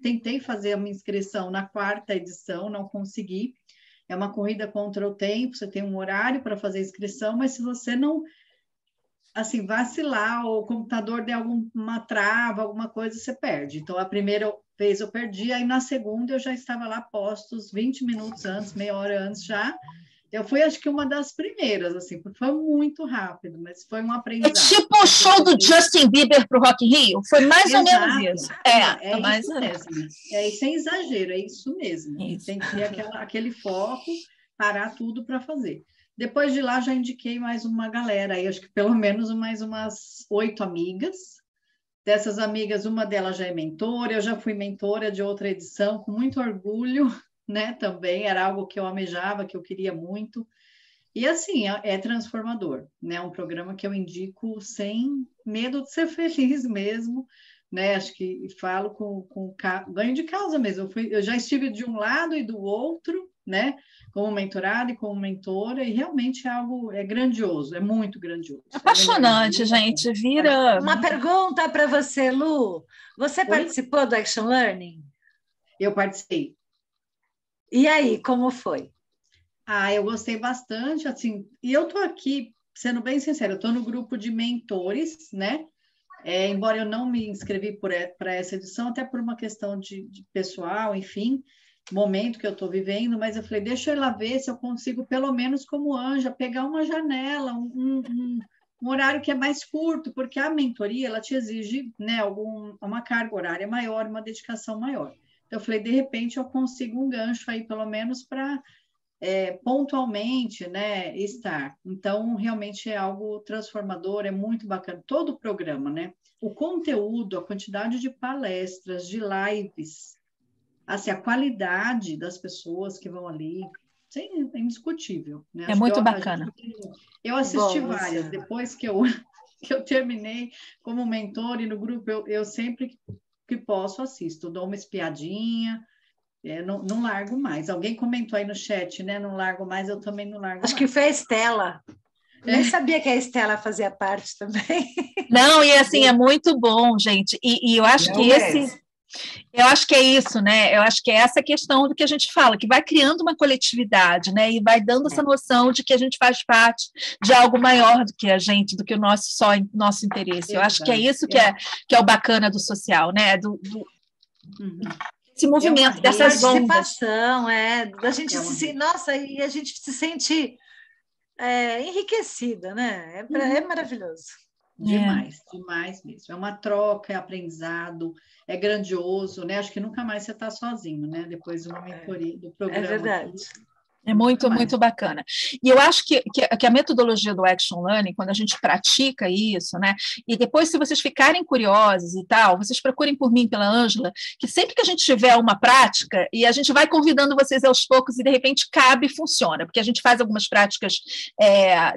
tentei fazer a minha inscrição na 4ª edição, não consegui. É uma corrida contra o tempo, você tem um horário para fazer a inscrição, mas se você não, assim, vacilar, ou o computador der alguma trava, alguma coisa, você perde. Então, a primeira vez eu perdi, aí na segunda eu já estava lá postos 20 minutos antes, meia hora antes já. Eu fui, acho que, uma das primeiras, assim, porque foi muito rápido, mas foi um aprendizado. É tipo o show do Justin Bieber para o Rock in Rio? Foi mais ou menos isso. É mais isso mesmo. Sem exagero, é isso mesmo. Isso. Tem que ter aquele foco, parar tudo para fazer. Depois de lá, já indiquei mais uma galera, aí acho que pelo menos mais umas 8 amigas. Dessas amigas, uma delas já é mentora, eu já fui mentora de outra edição, com muito orgulho, né, também, era algo que eu almejava, que eu queria muito, e assim, é transformador, né, um programa que eu indico sem medo de ser feliz mesmo, né, acho que falo com ganho de causa mesmo, eu já estive de um lado e do outro, né, como mentorada e como mentora, e realmente é grandioso, é muito grandioso. É apaixonante, gente, vira... Uma pergunta para você, Lu, você participou do Action Learning? Eu participei. E aí, como foi? Eu gostei bastante, assim, e eu tô aqui, sendo bem sincera, eu tô no grupo de mentores, né? Embora eu não me inscrevi para essa edição, até por uma questão de pessoal, enfim, momento que eu estou vivendo, mas eu falei, deixa eu ir lá ver se eu consigo, pelo menos como Anja, pegar uma janela, um horário que é mais curto, porque a mentoria, ela te exige, né, uma carga horária maior, uma dedicação maior. Então, eu falei, de repente, eu consigo um gancho aí, pelo menos, para pontualmente, né, estar. Então, realmente é algo transformador, é muito bacana. Todo o programa, né? O conteúdo, a quantidade de palestras, de lives, assim, a qualidade das pessoas que vão ali, é indiscutível. Né? É muito bacana. Eu assisti várias, depois que eu terminei como mentor e no grupo, eu sempre que posso assisto, dou uma espiadinha, não largo mais. Alguém comentou aí no chat, né? Não largo mais, eu também não largo mais. Acho que foi a Estela. Nem sabia que a Estela fazia parte também. Não, e assim, é muito bom, gente. E eu acho que eu acho que é isso, né? Eu acho que é essa questão do que a gente fala, que vai criando uma coletividade, né? E vai dando essa noção de que a gente faz parte de algo maior do que a gente, do que o nosso interesse. Eu acho que é isso que é o bacana do social, né? Esse movimento, dessas participação, da gente nossa, e a gente se sente enriquecida, né? É maravilhoso. Demais, demais mesmo. É uma troca, é aprendizado, é grandioso, né? Acho que nunca mais você está sozinho, né? Depois de uma mentoria do programa. É verdade. É muito, muito bacana. E eu acho que a metodologia do Action Learning, quando a gente pratica isso, né? E depois, se vocês ficarem curiosos e tal, vocês procurem por mim, pela Ângela, que sempre que a gente tiver uma prática, e a gente vai convidando vocês aos poucos, e de repente cabe e funciona, porque a gente faz algumas práticas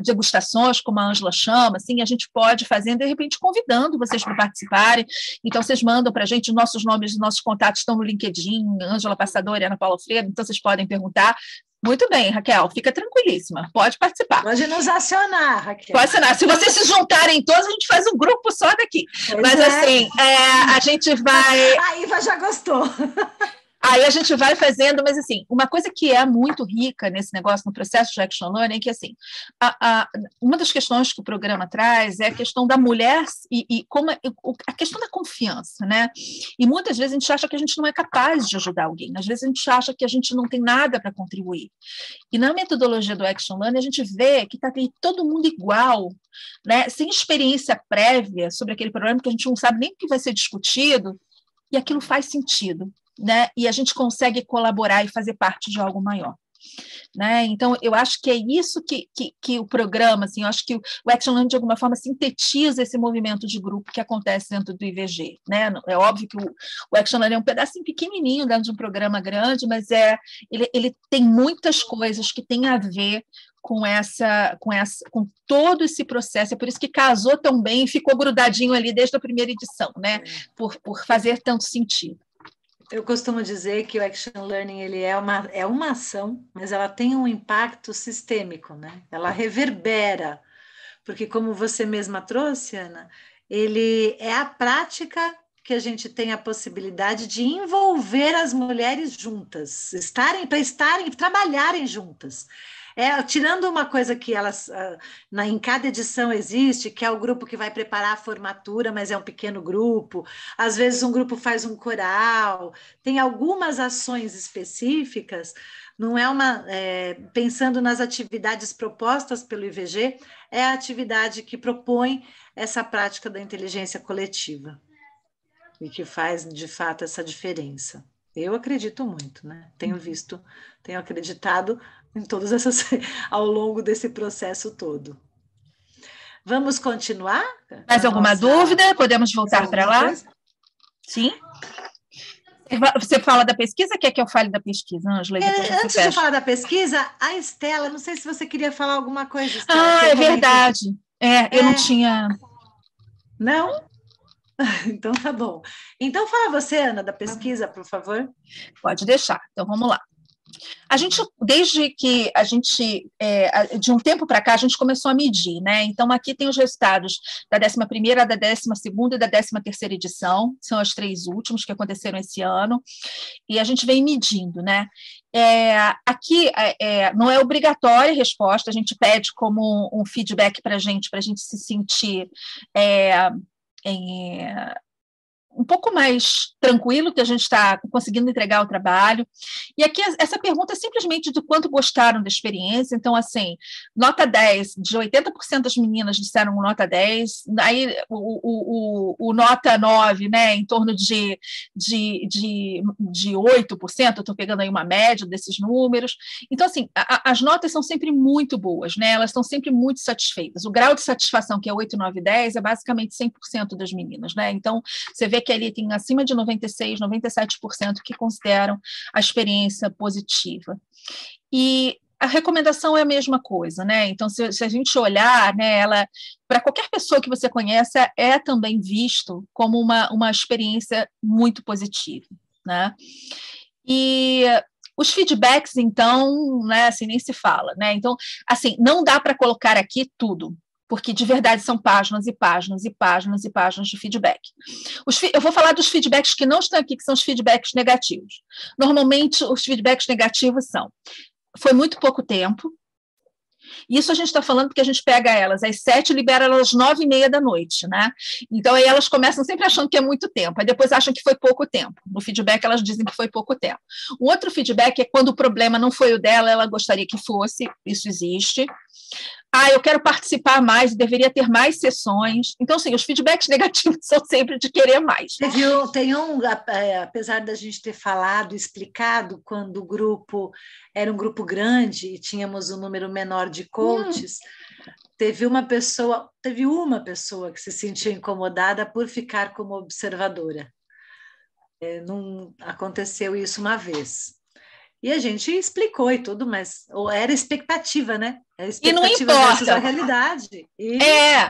degustações, como a Ângela chama, assim, a gente pode fazendo, de repente, convidando vocês para participarem. Então, vocês mandam para a gente, os nossos nomes, os nossos contatos estão no LinkedIn, Ângela Passadori e Ana Paula Freire, então vocês podem perguntar. Muito bem, Raquel, fica tranquilíssima, pode participar. Pode nos acionar, Raquel. Pode acionar. Se vocês se juntarem todos, a gente faz um grupo só daqui. Mas assim, a gente vai... A Iva já gostou. Aí a gente vai fazendo, mas assim, uma coisa que é muito rica nesse negócio, no processo de Action Learning, é que assim, uma das questões que o programa traz é a questão da mulher e como a questão da confiança, né? E muitas vezes a gente acha que a gente não é capaz de ajudar alguém, às vezes a gente acha que a gente não tem nada para contribuir. E na metodologia do Action Learning, a gente vê que está todo mundo igual, né? Sem experiência prévia sobre aquele problema, que a gente não sabe nem o que vai ser discutido, e aquilo faz sentido. Né? E a gente consegue colaborar e fazer parte de algo maior. Né? Então, eu acho que é isso que o programa, assim, eu acho que o Action Learning, de alguma forma, sintetiza esse movimento de grupo que acontece dentro do IVG. Né? É óbvio que o Action Learning é um pedacinho pequenininho dentro de um programa grande, mas ele tem muitas coisas que têm a ver com todo esse processo, é por isso que casou tão bem e ficou grudadinho ali desde a primeira edição, né? Por fazer tanto sentido. Eu costumo dizer que o Action Learning ele é uma ação, mas ela tem um impacto sistêmico, né? Ela reverbera porque como você mesma trouxe, Ana, ele é a prática que a gente tem a possibilidade de envolver as mulheres juntas, trabalharem juntas. Tirando uma coisa que elas, em cada edição existe, que é o grupo que vai preparar a formatura, mas é um pequeno grupo, às vezes um grupo faz um coral, tem algumas ações específicas, não é pensando nas atividades propostas pelo IVG, é a atividade que propõe essa prática da inteligência coletiva e que faz, de fato, essa diferença. Eu acredito muito, né? Tenho acreditado em todas essas ao longo desse processo todo. Vamos continuar? Mais alguma dúvida? Podemos voltar para lá? Coisa? Sim. Você fala da pesquisa? Quer que eu fale da pesquisa, Ângela? Antes de falar da pesquisa, a Estela, não sei se você queria falar alguma coisa, Estela. É verdade. Eu não tinha... Não? Então tá bom. Então fala você, Ana, da pesquisa, por favor. Pode deixar. Então vamos lá. Desde que a gente, de um tempo para cá, a gente começou a medir, né? Então, aqui tem os resultados da 11ª, da 12ª e da 13ª edição, são as 3 últimas que aconteceram esse ano, e a gente vem medindo, né? Aqui não é obrigatória a resposta, a gente pede como um feedback para a gente se sentir um pouco mais tranquilo, que a gente está conseguindo entregar o trabalho. E aqui essa pergunta é simplesmente de quanto gostaram da experiência. Então, assim, nota 10, de 80% das meninas disseram nota 10, aí o nota 9, né, em torno de 8%, eu estou pegando aí uma média desses números. Então, assim, as notas são sempre muito boas, né, elas estão sempre muito satisfeitas. O grau de satisfação, que é 8, 9, 10, é basicamente 100% das meninas, né, então você vê que ali tem acima de 96%, 97% que consideram a experiência positiva. E a recomendação é a mesma coisa, né? Então, se a gente olhar, né, ela, para qualquer pessoa que você conheça, é também visto como uma experiência muito positiva, né? E os feedbacks, então, né, assim, nem se fala, né? Então, assim, não dá para colocar aqui tudo, porque de verdade são páginas e páginas e páginas e páginas de feedback. Eu vou falar dos feedbacks que não estão aqui, que são os feedbacks negativos. Normalmente, os feedbacks negativos foi muito pouco tempo. Isso a gente está falando porque a gente pega elas às 7 e libera elas às 9h30 da noite, né? Então, aí elas começam sempre achando que é muito tempo, aí depois acham que foi pouco tempo. No feedback, elas dizem que foi pouco tempo. O outro feedback é quando o problema não foi o dela, ela gostaria que fosse, isso existe. Eu quero participar mais, deveria ter mais sessões. Então, sim, os feedbacks negativos são sempre de querer mais. Apesar da gente ter falado, explicado, quando o grupo era um grupo grande e tínhamos um número menor de coaches, teve uma pessoa que se sentiu incomodada por ficar como observadora. Não aconteceu isso uma vez. E a gente explicou e tudo, mas era expectativa, né? E não importa. A realidade.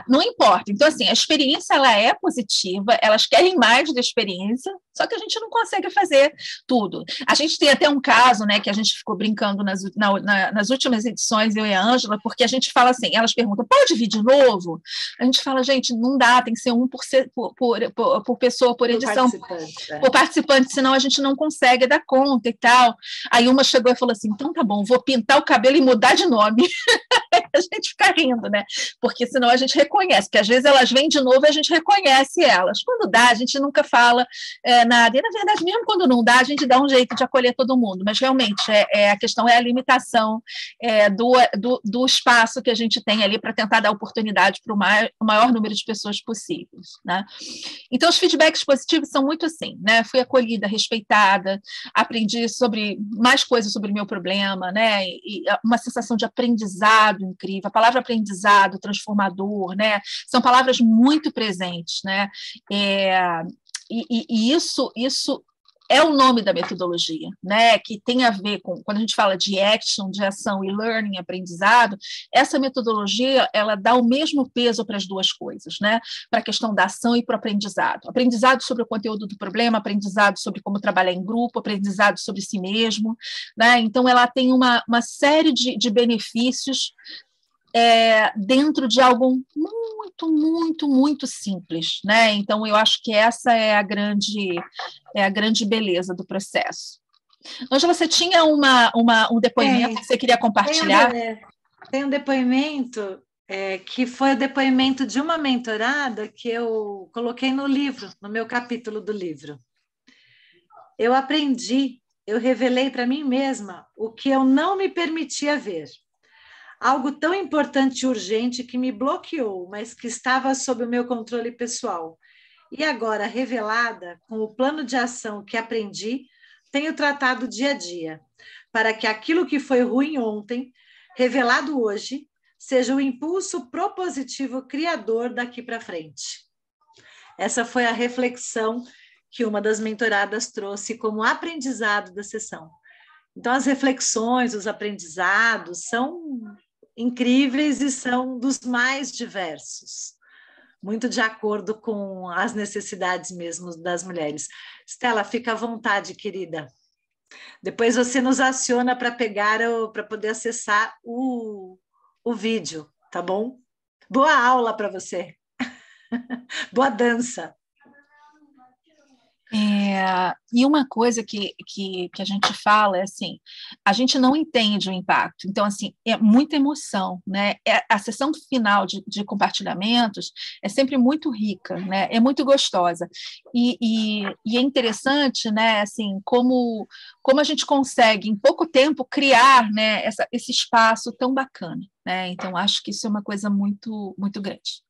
Não importa. Então, assim, a experiência ela é positiva, elas querem mais da experiência, só que a gente não consegue fazer tudo. A gente tem até um caso, né, que a gente ficou brincando nas últimas edições, eu e a Ângela, porque a gente fala assim, elas perguntam, pode vir de novo? A gente fala, gente, não dá, tem que ser um por pessoa, por edição, por participante, senão a gente não consegue dar conta e tal. Aí uma chegou e falou assim, então tá bom, vou pintar o cabelo e mudar de nome. A gente fica rindo, né? Porque senão a gente reconhece, porque às vezes elas vêm de novo e a gente reconhece elas. Quando dá, a gente nunca fala nada. E, na verdade, mesmo quando não dá, a gente dá um jeito de acolher todo mundo. Mas, realmente, a questão é a limitação do espaço que a gente tem ali para tentar dar oportunidade para o maior número de pessoas possíveis, né? Então, os feedbacks positivos são muito assim, né? Fui acolhida, respeitada, aprendi mais coisas sobre o meu problema, né? E uma sensação de aprendizado incrível. A palavra aprendizado, transformador, né? São palavras muito presentes, né? E isso é o nome da metodologia, né? Que tem a ver com, quando a gente fala de action, de ação e learning, aprendizado, essa metodologia, ela dá o mesmo peso para as duas coisas, né? Para a questão da ação e para o aprendizado. Aprendizado sobre o conteúdo do problema, aprendizado sobre como trabalhar em grupo, aprendizado sobre si mesmo, né? Então, ela tem uma série de benefícios dentro de algo muito, muito, muito simples, né? Então, eu acho que essa é a grande beleza do processo. Ângela, você tinha um depoimento que você queria compartilhar? Tem um depoimento que foi o depoimento de uma mentorada que eu coloquei no livro, no meu capítulo do livro. Eu aprendi, eu revelei para mim mesma o que eu não me permitia ver. Algo tão importante e urgente que me bloqueou, mas que estava sob o meu controle pessoal. E agora, revelada, com o plano de ação que aprendi, tenho tratado dia a dia, para que aquilo que foi ruim ontem, revelado hoje, seja o impulso propositivo criador daqui para frente. Essa foi a reflexão que uma das mentoradas trouxe como aprendizado da sessão. Então, as reflexões, os aprendizados são incríveis e são dos mais diversos, muito de acordo com as necessidades mesmo das mulheres. Stella, fica à vontade, querida. Depois você nos aciona para poder acessar o vídeo, tá bom? Boa aula para você. Boa dança. E uma coisa que a gente fala é assim, a gente não entende o impacto, então assim, é muita emoção, né? A sessão final de compartilhamentos é sempre muito rica, né? É muito gostosa, e é interessante, né? Assim, como a gente consegue em pouco tempo criar, né, esse espaço tão bacana, né? Então acho que isso é uma coisa muito, muito grande.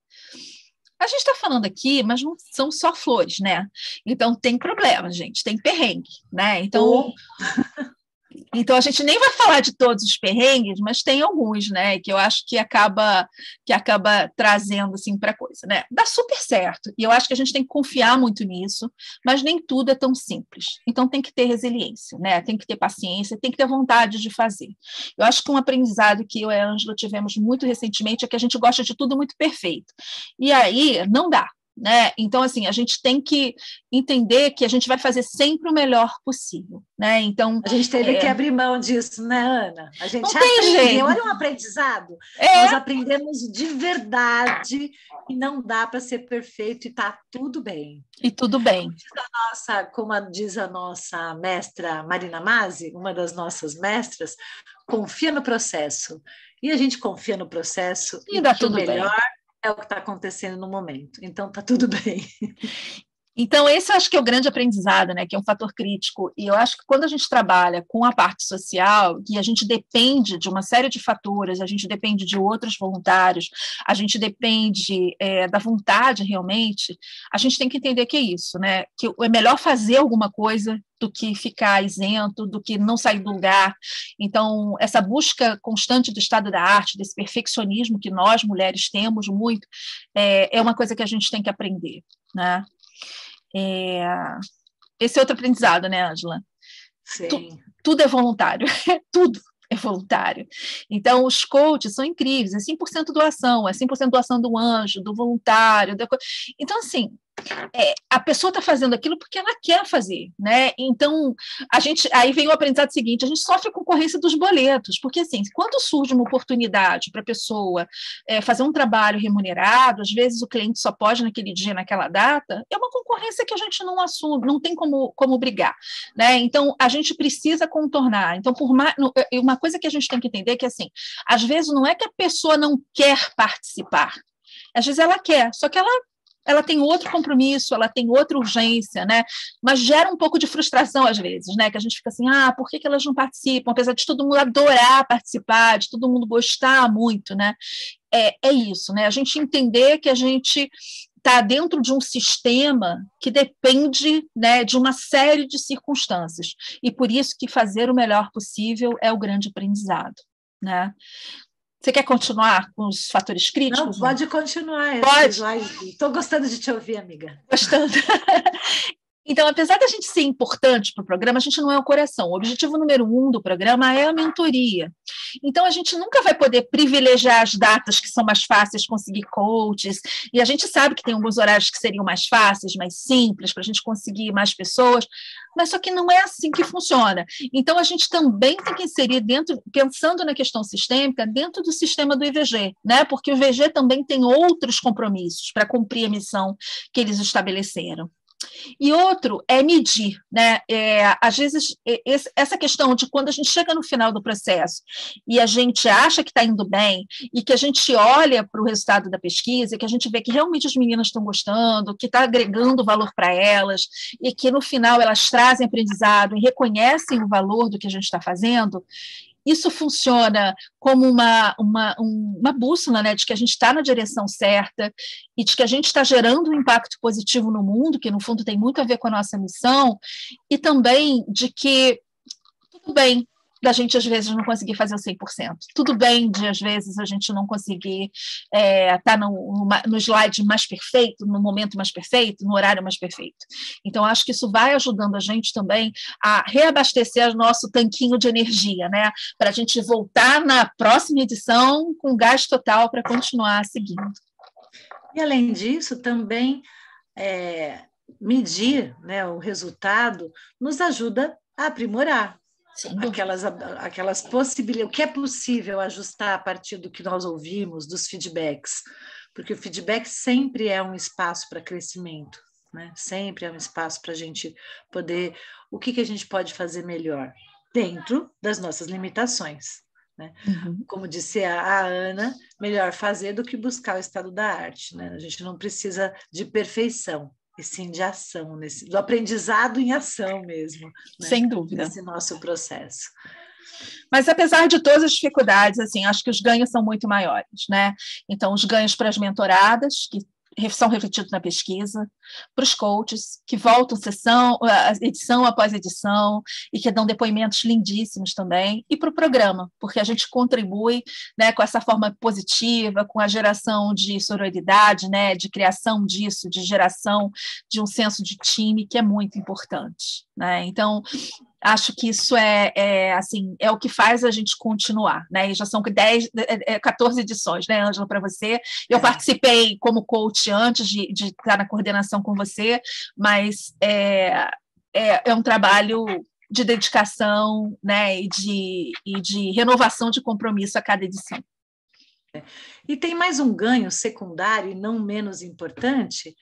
A gente está falando aqui, mas não são só flores, né? Então tem problema, gente, tem perrengue, né? Então a gente nem vai falar de todos os perrengues, mas tem alguns, né? Que eu acho que acaba trazendo assim para a coisa, né? Dá super certo. E eu acho que a gente tem que confiar muito nisso, mas nem tudo é tão simples. Então tem que ter resiliência, né? Tem que ter paciência, tem que ter vontade de fazer. Eu acho que um aprendizado que eu e a Ângela tivemos muito recentemente é que a gente gosta de tudo muito perfeito. E aí não dá. Né? Então, assim, a gente tem que entender que a gente vai fazer sempre o melhor possível, né? Então, a gente teve que abrir mão disso, né, Ana? A gente aprendeu. Olha um aprendizado. Nós aprendemos de verdade e não dá para ser perfeito e está tudo bem. E tudo bem. Como diz a nossa mestra Marina Masi, uma das nossas mestras, confia no processo. E a gente confia no processo e dá tudo melhor bem. É o que está acontecendo no momento. Então, está tudo bem. Então, esse eu acho que é o grande aprendizado, né, que é um fator crítico. E eu acho que quando a gente trabalha com a parte social, e a gente depende de uma série de fatores, a gente depende de outros voluntários, a gente depende da vontade realmente, a gente tem que entender que é isso, né, que é melhor fazer alguma coisa do que ficar isento, do que não sair do lugar. Então, essa busca constante do estado da arte, desse perfeccionismo que nós, mulheres, temos muito, é uma coisa que a gente tem que aprender, né? Esse é outro aprendizado, né, Ângela? Sim. Tudo é voluntário, tudo é voluntário. Então, os coaches são incríveis, é 100% doação, é 100% doação do anjo, do voluntário. Então, assim, a pessoa está fazendo aquilo porque ela quer fazer, né? Então, aí vem o aprendizado seguinte, a gente sofre a concorrência dos boletos, porque assim, quando surge uma oportunidade para a pessoa fazer um trabalho remunerado, às vezes o cliente só pode naquele dia, naquela data, é uma concorrência que a gente não assume, não tem como brigar, né? Então, a gente precisa contornar. Então, uma coisa que a gente tem que entender é que, assim, às vezes não é que a pessoa não quer participar, às vezes ela quer, só que ela tem outro compromisso, ela tem outra urgência, né? Mas gera um pouco de frustração às vezes, né? Que a gente fica assim, por que elas não participam? Apesar de todo mundo adorar participar, de todo mundo gostar muito, né? É isso, né? A gente entender que a gente está dentro de um sistema que depende, né, de uma série de circunstâncias, e por isso que fazer o melhor possível é o grande aprendizado, né? Você quer continuar com os fatores críticos? Não, pode continuar. Pode. Estou gostando de te ouvir, amiga. Gostando. Então, apesar da gente ser importante para o programa, a gente não é o coração. O objetivo número 1 do programa é a mentoria. Então, a gente nunca vai poder privilegiar as datas que são mais fáceis de conseguir coaches, e a gente sabe que tem alguns horários que seriam mais fáceis, mais simples, para a gente conseguir mais pessoas, mas só que não é assim que funciona. Então, a gente também tem que inserir dentro, pensando na questão sistêmica, dentro do sistema do IVG, né? Porque o IVG também tem outros compromissos para cumprir a missão que eles estabeleceram. E outro é medir, né? Às vezes, essa questão de quando a gente chega no final do processo e a gente acha que está indo bem e que a gente olha para o resultado da pesquisa e que a gente vê que realmente as meninas estão gostando, que está agregando valor para elas e que no final elas trazem aprendizado e reconhecem o valor do que a gente está fazendo, isso funciona como uma bússola, né, de que a gente está na direção certa e de que a gente está gerando um impacto positivo no mundo, que no fundo tem muito a ver com a nossa missão, e também de que tudo bem da gente, às vezes, não conseguir fazer o 100%. Tudo bem de, às vezes, a gente não conseguir estar no slide mais perfeito, no momento mais perfeito, no horário mais perfeito. Então, acho que isso vai ajudando a gente também a reabastecer o nosso tanquinho de energia, né? Para a gente voltar na próxima edição com gás total para continuar seguindo. E, além disso, também medir, né, o resultado nos ajuda a aprimorar aquelas possibilidades, o que é possível ajustar a partir do que nós ouvimos, dos feedbacks, porque o feedback sempre é um espaço para crescimento, né? Sempre é um espaço para a gente poder, o que a gente pode fazer melhor, dentro das nossas limitações, né? Como disse a Ana, melhor fazer do que buscar o estado da arte, né? A gente não precisa de perfeição, e sim de ação, do aprendizado em ação mesmo, né? Sem dúvida. Nesse nosso processo. Mas, apesar de todas as dificuldades, assim, acho que os ganhos são muito maiores, né? Então, os ganhos para as mentoradas, que são refletidos na pesquisa, para os coaches, que voltam edição após edição, e que dão depoimentos lindíssimos também, e para o programa, porque a gente contribui, né, com essa forma positiva, com a geração de sororidade, né, de criação disso, de geração de um senso de time, que é muito importante, né? Então, acho que isso assim, é o que faz a gente continuar, né? E já são 14 edições, né, Ângela, para você. Eu participei como coach antes de estar na coordenação com você, mas é um trabalho de dedicação, né, e de renovação de compromisso a cada edição. E tem mais um ganho secundário e não menos importante,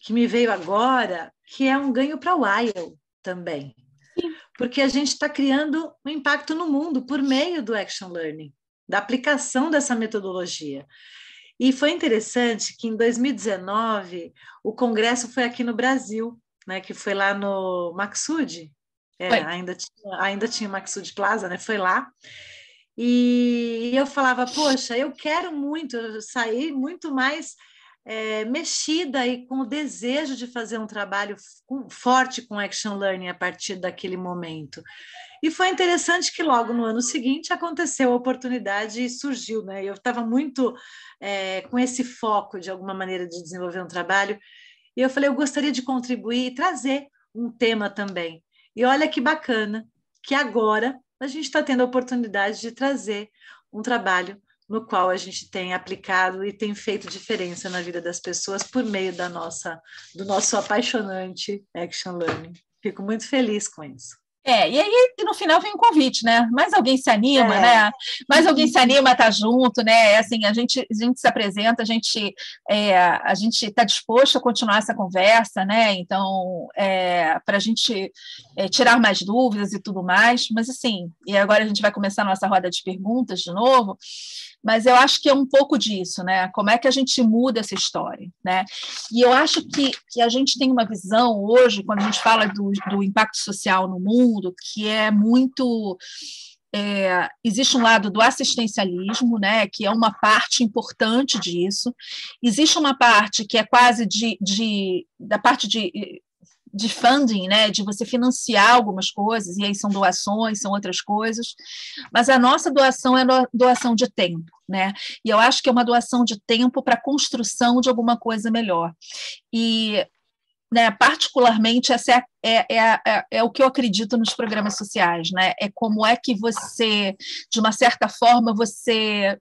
que me veio agora, que é um ganho para o IEL também. Porque a gente está criando um impacto no mundo por meio do Action Learning, da aplicação dessa metodologia. E foi interessante que em 2019 o congresso foi aqui no Brasil, né, que foi lá no Maxud, ainda tinha Maxud Plaza, né, foi lá. E eu falava, poxa, eu quero muito sair muito mais mexida e com o desejo de fazer um trabalho forte com Action Learning a partir daquele momento. E foi interessante que logo no ano seguinte aconteceu a oportunidade e surgiu, né? Eu estava muito com esse foco, de alguma maneira, de desenvolver um trabalho, e eu falei, eu gostaria de contribuir e trazer um tema também. E olha que bacana, que agora a gente está tendo a oportunidade de trazer um trabalho no qual a gente tem aplicado e tem feito diferença na vida das pessoas por meio do nosso apaixonante Action Learning. Fico muito feliz com isso. E aí no final vem um convite, né? Mais alguém se anima, né? Mais alguém se anima a estar junto, né? Assim, a gente se apresenta, a gente está disposto a continuar essa conversa, né? Então, para a gente tirar mais dúvidas e tudo mais, mas assim, e agora a gente vai começar a nossa roda de perguntas de novo, mas eu acho que é um pouco disso, né? Como é que a gente muda essa história, né? E eu acho que a gente tem uma visão hoje, quando a gente fala do impacto social no mundo, que é muito... existe um lado do assistencialismo, né, que é uma parte importante disso. Existe uma parte que é quase da parte de funding, né, de você financiar algumas coisas, e aí são doações, são outras coisas, mas a nossa doação é doação de tempo, né, e eu acho que é uma doação de tempo para a construção de alguma coisa melhor. E né, particularmente, essa é o que eu acredito nos programas sociais, né? É como é que você, de uma certa forma, você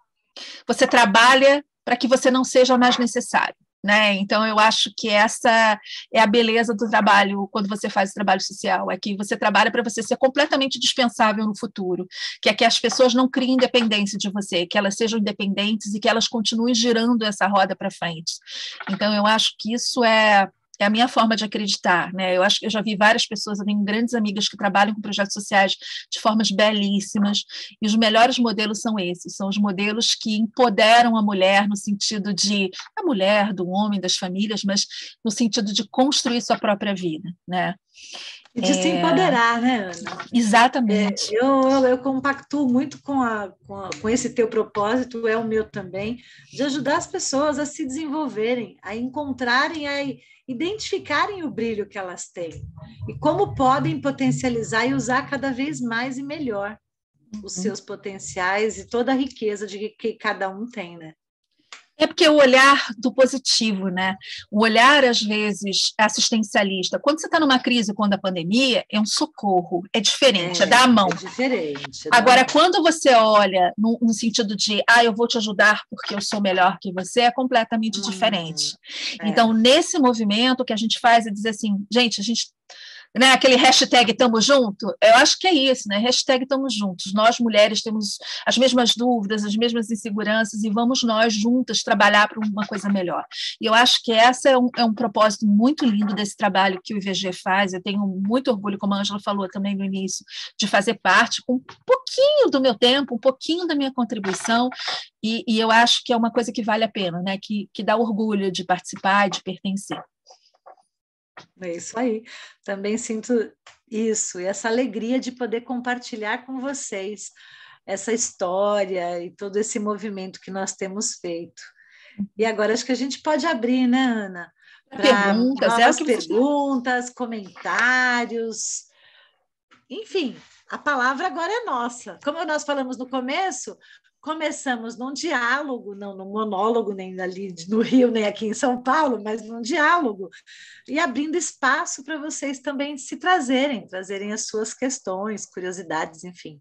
trabalha para que você não seja mais necessário. Né? Então, eu acho que essa é a beleza do trabalho quando você faz o trabalho social, é que você trabalha para você ser completamente dispensável no futuro, que é que as pessoas não criem independência de você, que elas sejam independentes e que elas continuem girando essa roda para frente. Então, eu acho que isso é a minha forma de acreditar, né? Eu acho que eu já vi várias pessoas, eu tenho grandes amigas que trabalham com projetos sociais de formas belíssimas, e os melhores modelos são esses, são os modelos que empoderam a mulher no sentido de a mulher, do homem, das famílias, mas no sentido de construir sua própria vida, né? E de se empoderar, né, Ana? Exatamente. Eu compactuo muito com esse teu propósito, é o meu também, de ajudar as pessoas a se desenvolverem, a encontrarem, a identificarem o brilho que elas têm e como podem potencializar e usar cada vez mais e melhor os seus potenciais e toda a riqueza que cada um tem, né? É porque o olhar do positivo, né? O olhar, às vezes, assistencialista. Quando você está numa crise, quando a pandemia, é um socorro, é diferente, é dar a mão. É diferente. Agora, quando você olha no sentido de, eu vou te ajudar porque eu sou melhor que você, é completamente diferente. Então, nesse movimento, o que a gente faz é dizer assim, gente, a gente... Né, aquele hashtag Tamo Junto, eu acho que é isso, né? Hashtag Tamo Juntos. Nós, mulheres, temos as mesmas dúvidas, as mesmas inseguranças, e vamos nós juntas trabalhar para uma coisa melhor. E eu acho que esse é um propósito muito lindo desse trabalho que o IVG faz. Eu tenho muito orgulho, como a Ângela falou também no início, de fazer parte com um pouquinho do meu tempo, um pouquinho da minha contribuição, e eu acho que é uma coisa que vale a pena, né? Que dá orgulho de participar, de pertencer. É isso aí. Também sinto isso, e essa alegria de poder compartilhar com vocês essa história e todo esse movimento que nós temos feito. E agora acho que a gente pode abrir, né, Ana? Para novas perguntas, comentários. Enfim, a palavra agora é nossa. Como nós falamos no começo, começamos num diálogo, não num monólogo, nem ali no Rio, nem aqui em São Paulo, mas num diálogo, e abrindo espaço para vocês também se trazerem as suas questões, curiosidades, enfim.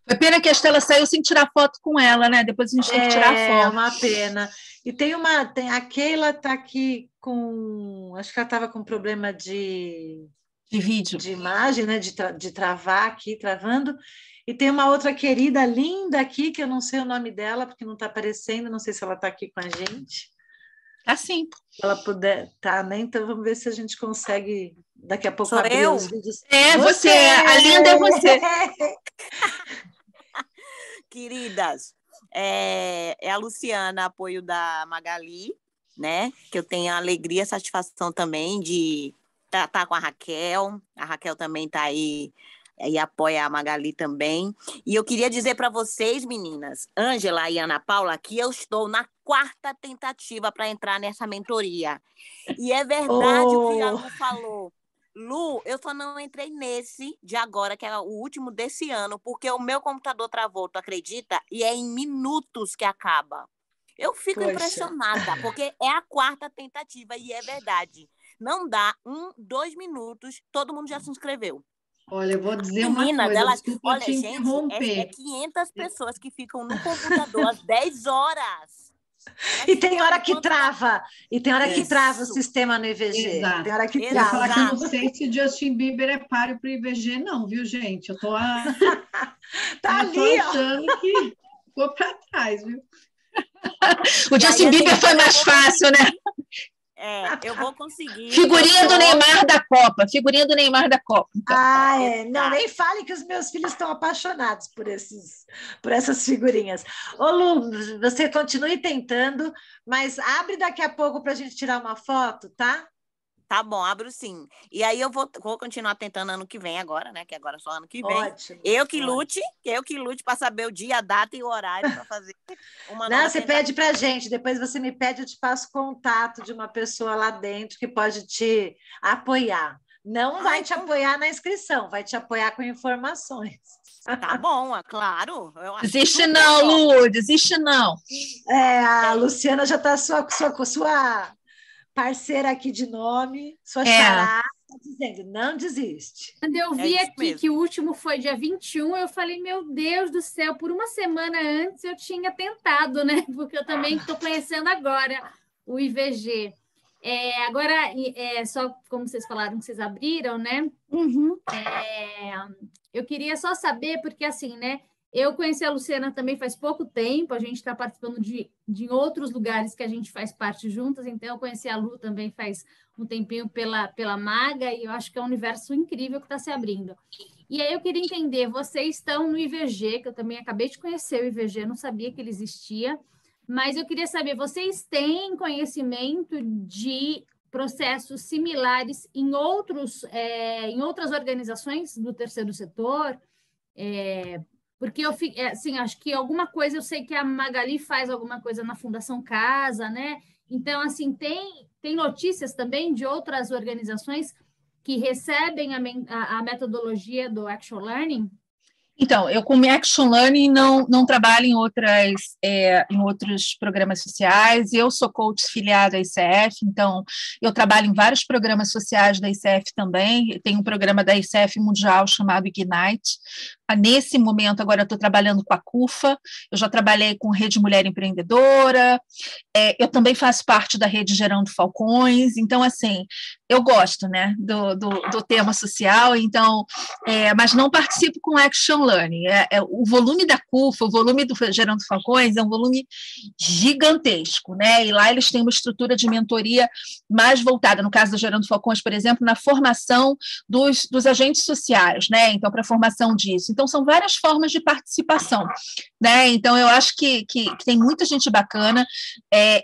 Foi pena que a Estela saiu sem tirar foto com ela, né? Depois a gente tem que tirar foto. É uma pena. E a Keila está aqui com... Acho que ela estava com problema de vídeo. De imagem, né? De travar aqui, travando. E tem uma outra querida linda aqui, que eu não sei o nome dela, porque não está aparecendo, não sei se ela está aqui com a gente. Assim. Se ela puder, tá, né? Então vamos ver se a gente consegue daqui a pouco Sou abrir eu? os vídeos. É você, a linda é você. Queridas, é a Luciana, apoio da Magali, né? Que eu tenho a alegria e satisfação também de estar com a Raquel. A Raquel também está aí e apoia a Magali também. E eu queria dizer para vocês, meninas, Ângela e Ana Paula, que eu estou na 4ª tentativa para entrar nessa mentoria. E é verdade o que a Lu falou. Lu, eu só não entrei nesse de agora, que é o último desse ano, porque o meu computador travou, tu acredita? E é em minutos que acaba. Eu fico impressionada, porque é a 4ª tentativa, e é verdade. Não dá 2 minutos, todo mundo já se inscreveu. Olha, eu vou dizer uma coisa, desculpa te interromper. É 500 pessoas que ficam no computador às 10 horas. E tem hora que trava. E tem hora que trava o sistema no IVG. Exato. Tem hora que trava. Eu falar que eu não sei se Justin Bieber é páreo para o IVG, não, viu, gente? Eu tô tá ali, achando que ficou para trás, viu? O Justin Bieber foi mais fácil, né? Eu vou conseguir. Figurinha do Neymar da Copa. Figurinha do Neymar da Copa. Então. Não, nem fale que os meus filhos estão apaixonados por essas figurinhas. Ô, Lu, você continue tentando, mas abre daqui a pouco para a gente tirar uma foto, tá? Tá bom, abro sim. E aí eu vou continuar tentando ano que vem agora, né? Que agora é só ano que vem. Ótimo. Eu que lute para saber o dia, a data e o horário para fazer uma Não, você pede pra gente, depois você me pede, eu te passo contato de uma pessoa lá dentro que pode te apoiar. Não vai te apoiar na inscrição, vai te apoiar com informações. Tá bom, é claro. Desiste não, Lu, desiste não. A Luciana já está com sua parceira aqui de nome, sua xará, tá dizendo, não desiste. Quando eu vi aqui mesmo. que o último foi dia 21, eu falei, meu Deus do céu, por uma semana antes eu tinha tentado, né? Porque eu também estou conhecendo agora o IVG. Agora, só como vocês falaram que vocês abriram, né? Uhum. Eu queria só saber, porque assim, né? Eu conheci a Luciana também faz pouco tempo, a gente está participando de outros lugares que a gente faz parte juntas, então eu conheci a Lu também faz um tempinho pela Maga, e eu acho que é um universo incrível que está se abrindo. E aí eu queria entender, vocês estão no IVG, que eu também acabei de conhecer o IVG, não sabia que ele existia, mas eu queria saber, vocês têm conhecimento de processos similares em outras organizações do terceiro setor? Porque eu assim, acho que alguma coisa, eu sei que a Magali faz alguma coisa na Fundação Casa, né? Então, assim, tem notícias também de outras organizações que recebem a metodologia do Action Learning? Então, eu com Action Learning não trabalho em outros programas sociais. Eu sou coach filiada à ICF, então eu trabalho em vários programas sociais da ICF também. Tem um programa da ICF mundial chamado Ignite. Nesse momento, agora eu estou trabalhando com a CUFA, eu já trabalhei com Rede Mulher Empreendedora, eu também faço parte da Rede Gerando Falcões, então, assim, eu gosto, né, do tema social, então, mas não participo com Action Learning. O volume da CUFA, o volume do Gerando Falcões é um volume gigantesco, né, e lá eles têm uma estrutura de mentoria mais voltada, no caso do Gerando Falcões, por exemplo, na formação dos agentes sociais, né, então, para a formação disso. Então, são várias formas de participação, né? Então, eu acho que tem muita gente bacana.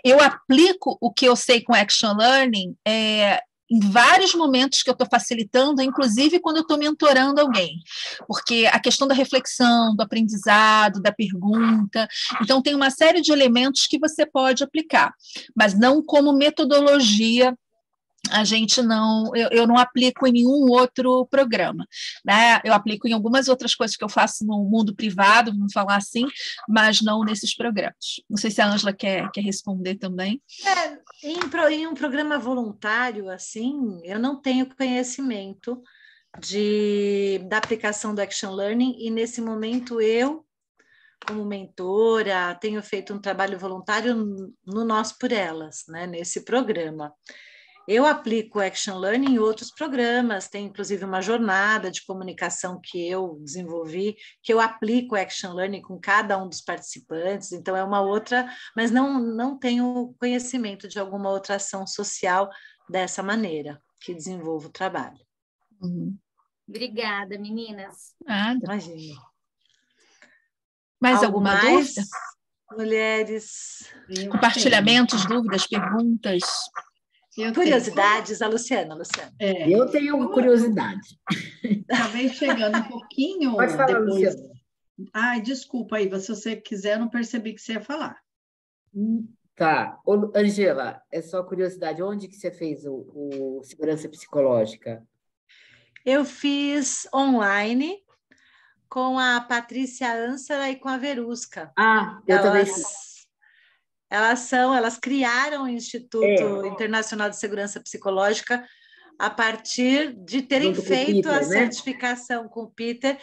Eu aplico o que eu sei com Action Learning em vários momentos que eu estou facilitando, inclusive quando eu estou mentorando alguém, porque a questão da reflexão, do aprendizado, da pergunta, então tem uma série de elementos que você pode aplicar, mas não como metodologia. Eu não aplico em nenhum outro programa, né? Eu aplico em algumas outras coisas que eu faço no mundo privado, vamos falar assim, mas não nesses programas. Não sei se a Ângela quer responder também. Em um programa voluntário, assim, eu não tenho conhecimento da aplicação do Action Learning, e nesse momento eu, como mentora, tenho feito um trabalho voluntário no Nós por Elas, né? Nesse programa. Eu aplico Action Learning em outros programas, tem inclusive uma jornada de comunicação que eu desenvolvi, que eu aplico Action Learning com cada um dos participantes, então é uma outra, mas não tenho conhecimento de alguma outra ação social dessa maneira, que desenvolvo o trabalho. Obrigada, meninas. Nada. Imagina. Mais alguma dúvida? Mulheres? Compartilhamentos, dúvidas, perguntas? Curiosidades, a Luciana. Eu tenho curiosidade. Acabei chegando um pouquinho Pode falar, depois. Luciana. Ai, desculpa aí, se você quiser, eu não percebi que você ia falar. Tá. Ô, Angela, é só curiosidade, onde que você fez o segurança psicológica? Eu fiz online com a Patrícia Ansara e com a Verusca. Eu também. Elas criaram o Instituto Internacional de Segurança Psicológica a partir de terem feito a certificação com o Peter,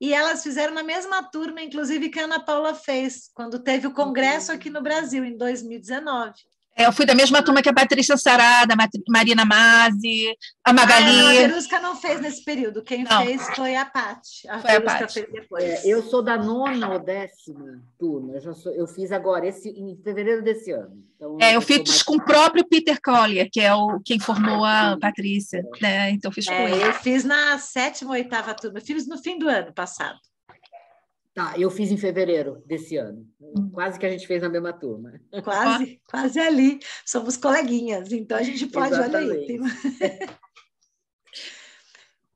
e elas fizeram na mesma turma, inclusive, que a Ana Paula fez, quando teve o congresso aqui no Brasil, em 2019. Eu fui da mesma turma que a Patrícia Sarada, Marina Masi, a Magali. A Verusca não fez nesse período, quem fez foi a Paty. A Verusca fez depois. Eu sou da 9ª ou 10ª turma, eu fiz agora, em fevereiro desse ano. Então, eu fiz com o próprio Peter Collier, que é quem formou a Patrícia, né? Então fiz com ele. Eu fiz na 7ª ou 8ª turma, eu fiz no fim do ano passado. Tá, eu fiz em fevereiro desse ano. Quase que a gente fez na mesma turma. Quase ali. Somos coleguinhas, então a gente pode, Exatamente. Olha aí.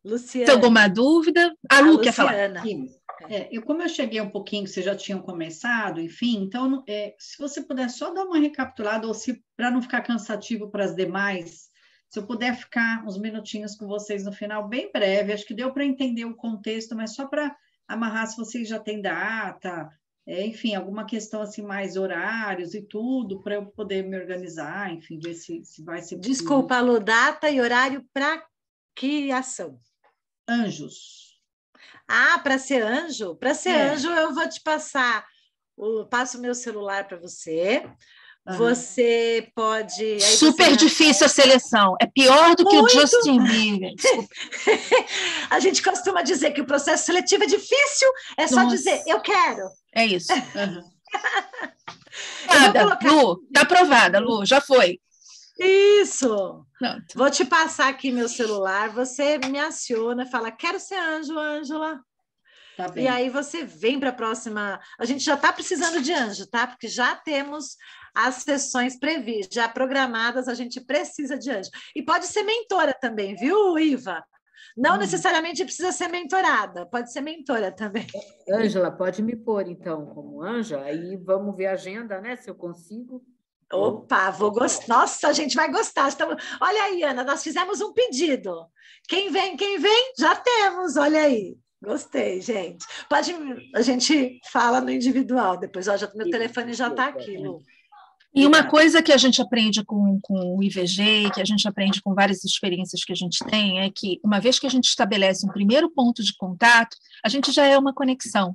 Luciana. Tem alguma dúvida? A Lu quer falar. Como eu cheguei um pouquinho, vocês já tinham começado, enfim, então, se você puder só dar uma recapitulada, ou se, para não ficar cansativo para as demais, se eu puder ficar uns minutinhos com vocês no final, bem breve, acho que deu para entender o contexto, mas só para amarrar se vocês já têm data, enfim, alguma questão assim, mais horários e tudo, para eu poder me organizar, enfim, ver se vai ser possível. Desculpa, Lu, data e horário para que ação? Anjos. Ah, para ser anjo? Para ser anjo, eu vou te passar, passo o meu celular para você. Você pode... Aí super difícil a seleção. É pior do que o Justin Bieber. A gente costuma dizer que o processo seletivo é difícil, é só dizer, eu quero. É isso. Nada, Lu, tá aprovada, Lu, já foi. Isso. Pronto. Vou te passar aqui meu celular, você me aciona, fala, quero ser anjo, Ângela. Tá bem. E aí você vem para a próxima... A gente já está precisando de anjo, tá? Porque já temos as sessões previstas, já programadas, a gente precisa de anjo. E pode ser mentora também, viu, Iva? Não necessariamente precisa ser mentorada, pode ser mentora também. Ângela, pode me pôr, então, como anja, aí vamos ver a agenda, né, se eu consigo. Opa, vou gostar. Nossa, a gente vai gostar. Olha aí, Ana, nós fizemos um pedido. Quem vem, já temos, olha aí. Gostei, gente. A gente fala no individual depois. Meu telefone já está aqui, Lu. E uma coisa que a gente aprende com o IVG, que a gente aprende com várias experiências que a gente tem, é que uma vez que a gente estabelece um primeiro ponto de contato, a gente já é uma conexão.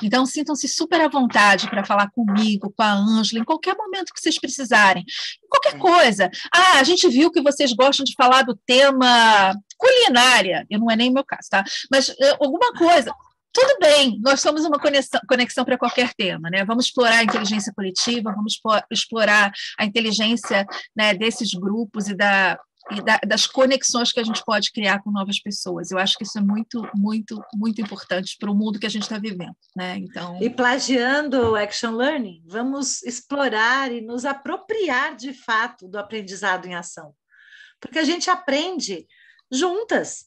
Então, sintam-se super à vontade para falar comigo, com a Ângela, em qualquer momento que vocês precisarem. Qualquer coisa. Ah, a gente viu que vocês gostam de falar do tema culinária. Não é nem o meu caso, tá? Mas alguma coisa... Tudo bem, nós somos uma conexão para qualquer tema, né? Vamos explorar a inteligência coletiva, vamos explorar a inteligência, né, desses grupos e das conexões que a gente pode criar com novas pessoas. Eu acho que isso é muito, muito, muito importante para o mundo que a gente está vivendo, né? Então... E plagiando o Action Learning, vamos explorar e nos apropriar de fato do aprendizado em ação. Porque a gente aprende juntos,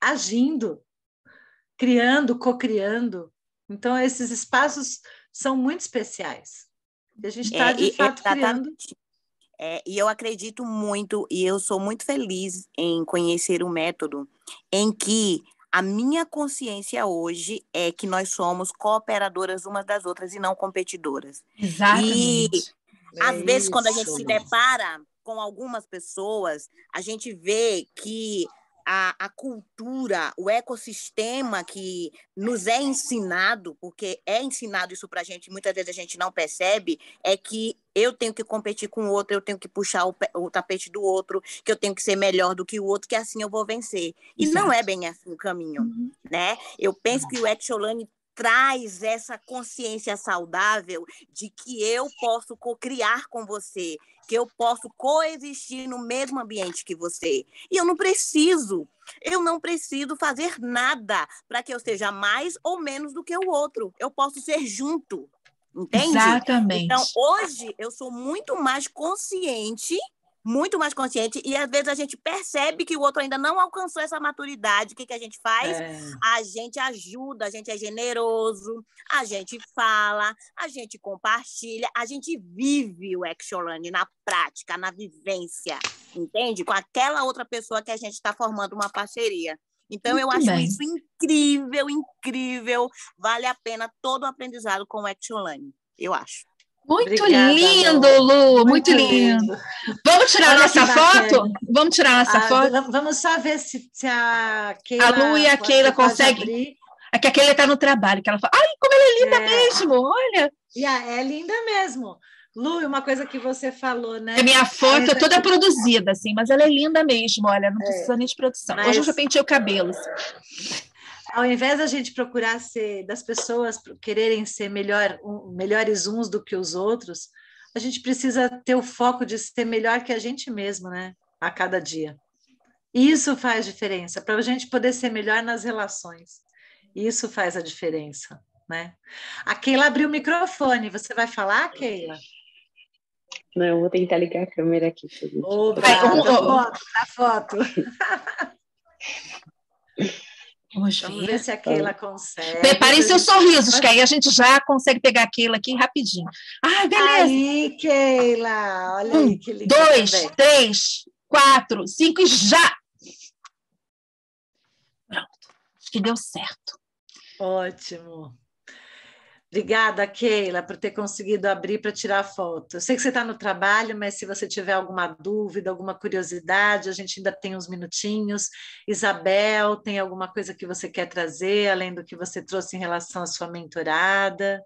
agindo, criando, co-criando. Então, esses espaços são muito especiais. E a gente está, de fato, criando. E eu acredito muito, e eu sou muito feliz em conhecer o método em que a minha consciência hoje é que nós somos cooperadoras umas das outras e não competidoras. Exatamente. E, às vezes, quando a gente se depara com algumas pessoas, a gente vê que a cultura, o ecossistema que nos é ensinado, porque é ensinado isso para a gente, muitas vezes a gente não percebe, é que eu tenho que competir com o outro, eu tenho que puxar o tapete do outro, que eu tenho que ser melhor do que o outro, que assim eu vou vencer. E não é bem assim o caminho, né? Eu penso que o Action Learning traz essa consciência saudável de que eu posso co-criar com você, que eu posso coexistir no mesmo ambiente que você. E eu não preciso fazer nada para que eu seja mais ou menos do que o outro. Eu posso ser junto, entende? Exatamente. Então, hoje, eu sou muito mais consciente, e às vezes a gente percebe que o outro ainda não alcançou essa maturidade. O que a gente faz? A gente ajuda, a gente é generoso, a gente fala, a gente compartilha, a gente vive o Action Learning na prática, na vivência, entende? Com aquela outra pessoa que a gente está formando uma parceria. Então, muito eu acho bem. isso incrível, incrível. Vale a pena todo o aprendizado com o Action Learning, eu acho. Muito Obrigada, lindo, Lu, muito lindo. Vamos tirar nossa foto? Vamos tirar nossa foto? Vamos só ver se a Keila... A Lu e a Keila conseguem. É que a Keila está no trabalho, que ela fala, ai, como ela é linda mesmo, olha. É linda mesmo. Lu, uma coisa que você falou, né? A minha foto é toda produzida, assim, mas ela é linda mesmo, olha, não precisa nem de produção. Hoje eu já pentei o cabelo. Ao invés da gente procurar das pessoas quererem ser melhores uns do que os outros, a gente precisa ter o foco de ser melhor que a gente mesmo, né? A cada dia. Isso faz diferença, para a gente poder ser melhor nas relações. Isso faz a diferença, né? A Keila abriu o microfone. Você vai falar, Keila? Não, eu vou tentar ligar a câmera aqui. A foto. Vamos ver se a Keila consegue. Preparem seus sorrisos, que aí a gente já consegue pegar a Keila aqui rapidinho. Ah, beleza. Aí, Keila, olha aí que lindo. 2, 3, 4, 5 e já! Pronto, acho que deu certo. Ótimo. Obrigada, Keila, por ter conseguido abrir para tirar a foto. Eu sei que você está no trabalho, mas se você tiver alguma dúvida, alguma curiosidade, a gente ainda tem uns minutinhos. Isabel, tem alguma coisa que você quer trazer, além do que você trouxe em relação à sua mentorada?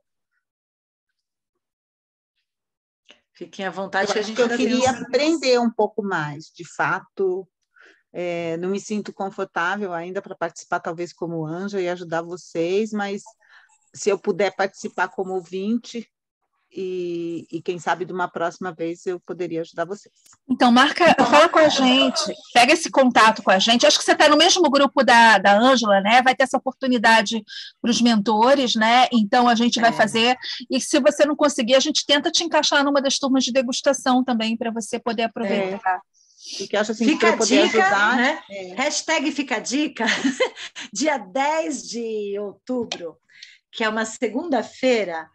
Fiquem à vontade, que a gente eu queria aprender um pouco mais, de fato. Não me sinto confortável ainda para participar, talvez como Ângela, e ajudar vocês, mas se eu puder participar como ouvinte e quem sabe de uma próxima vez eu poderia ajudar vocês. Então, fala com a gente, pega esse contato com a gente. Acho que você está no mesmo grupo da Ângela, né? Vai ter essa oportunidade para os mentores, né? Então, a gente vai fazer, e se você não conseguir, a gente tenta te encaixar numa das turmas de degustação também, para você poder aproveitar. Porque acho assim, fica que poder dica, ajudar, né? Hashtag fica a dica, dia 10 de outubro, que é uma segunda-feira,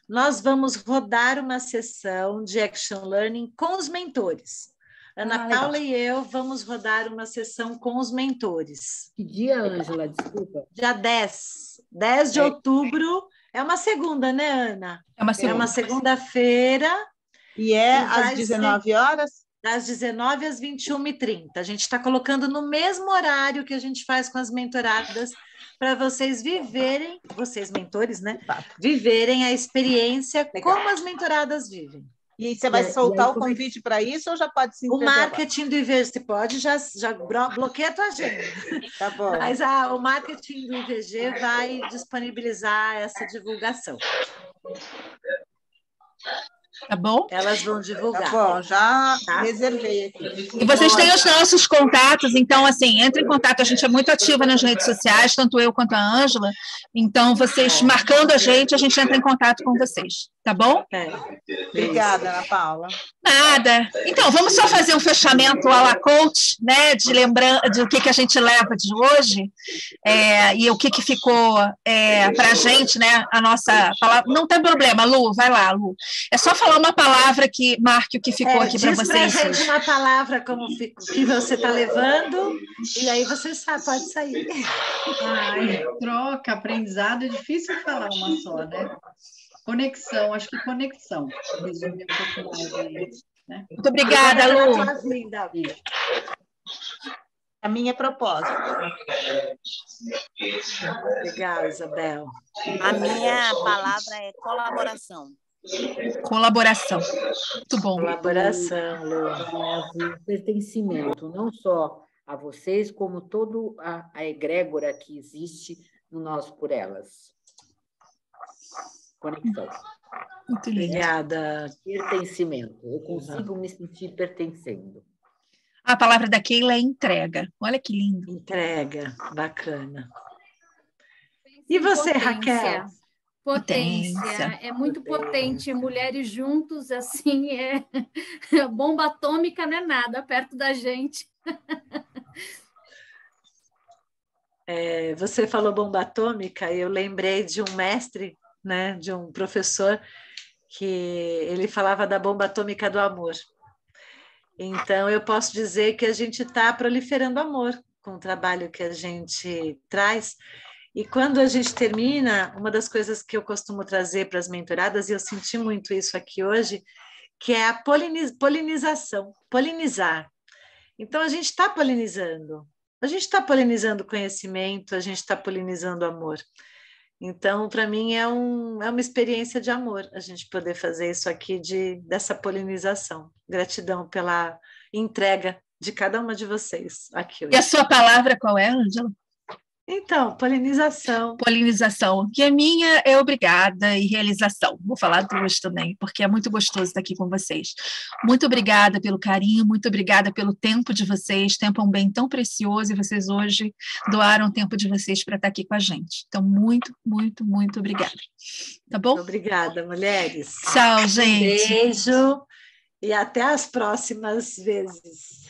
nós vamos rodar uma sessão de Action Learning com os mentores. Ana Paula e eu vamos rodar uma sessão com os mentores. Que dia, Ângela? Desculpa. Dia 10. 10 de outubro. É uma segunda, né, Ana? É uma segunda-feira. E às 19 horas? Das 19 às 21h30. A gente está colocando no mesmo horário que a gente faz com as mentoradas, para vocês viverem, vocês mentores, né? Viverem a experiência como as mentoradas vivem. E você vai soltar o convite para isso ou já pode se inscrever? O marketing do IVG, você pode, já bloqueia a tua agenda. Tá bom. Mas o marketing do IVG vai disponibilizar essa divulgação. Tá bom? Elas vão divulgar. Tá bom, já reservei aqui. E vocês têm os nossos contatos, então, assim, entre em contato, a gente é muito ativa nas redes sociais, tanto eu quanto a Ângela, então, vocês marcando a gente entra em contato com vocês, tá bom? Obrigada, Ana Paula. Nada. Então, vamos só fazer um fechamento à la coach, né, de lembrança de o que a gente leva de hoje, e o que ficou para a gente, né, a nossa palavra. Não tem problema, Lu, vai lá, Lu. É só falar uma palavra que marque o que ficou aqui para vocês. Diz para a gente uma palavra que você está levando, e aí você pode sair. Troca, aprendizado, é difícil falar uma só, né? Conexão, acho que conexão. Resume um pouco mais aí, né? Muito obrigada, Lu. A minha propósito. Legal, Isabel. A minha palavra é colaboração. Colaboração. Muito bom. Colaboração, Lu. Pertencimento, não só a vocês, como toda a egrégora que existe no Nós por Elas. Conexão. Muito lindo. Obrigada. Pertencimento. Eu consigo me sentir pertencendo. A palavra da Keila é entrega. Olha que lindo. Entrega. Bacana. E você, Raquel? Potência. É muito potente. Mulheres juntos, assim, bomba atômica não é nada perto da gente. Você falou bomba atômica e eu lembrei de um mestre, né, de um professor que ele falava da bomba atômica do amor. Então, eu posso dizer que a gente está proliferando amor com o trabalho que a gente traz. E quando a gente termina, uma das coisas que eu costumo trazer para as mentoradas, e eu senti muito isso aqui hoje, que é a polinização, polinizar. Então, a gente está polinizando. A gente está polinizando conhecimento, a gente está polinizando amor. Então, para mim, é uma experiência de amor a gente poder fazer isso aqui dessa polinização. Gratidão pela entrega de cada uma de vocês aqui hoje. E a sua palavra qual é, Ângela? Então, polinização. Polinização, que a minha é obrigada e realização. Vou falar duas também, porque é muito gostoso estar aqui com vocês. Muito obrigada pelo carinho, muito obrigada pelo tempo de vocês. Tempo é um bem tão precioso e vocês hoje doaram o tempo de vocês para estar aqui com a gente. Então, muito, muito, muito obrigada. Tá bom? Obrigada, mulheres. Tchau, gente. Um beijo e até as próximas vezes.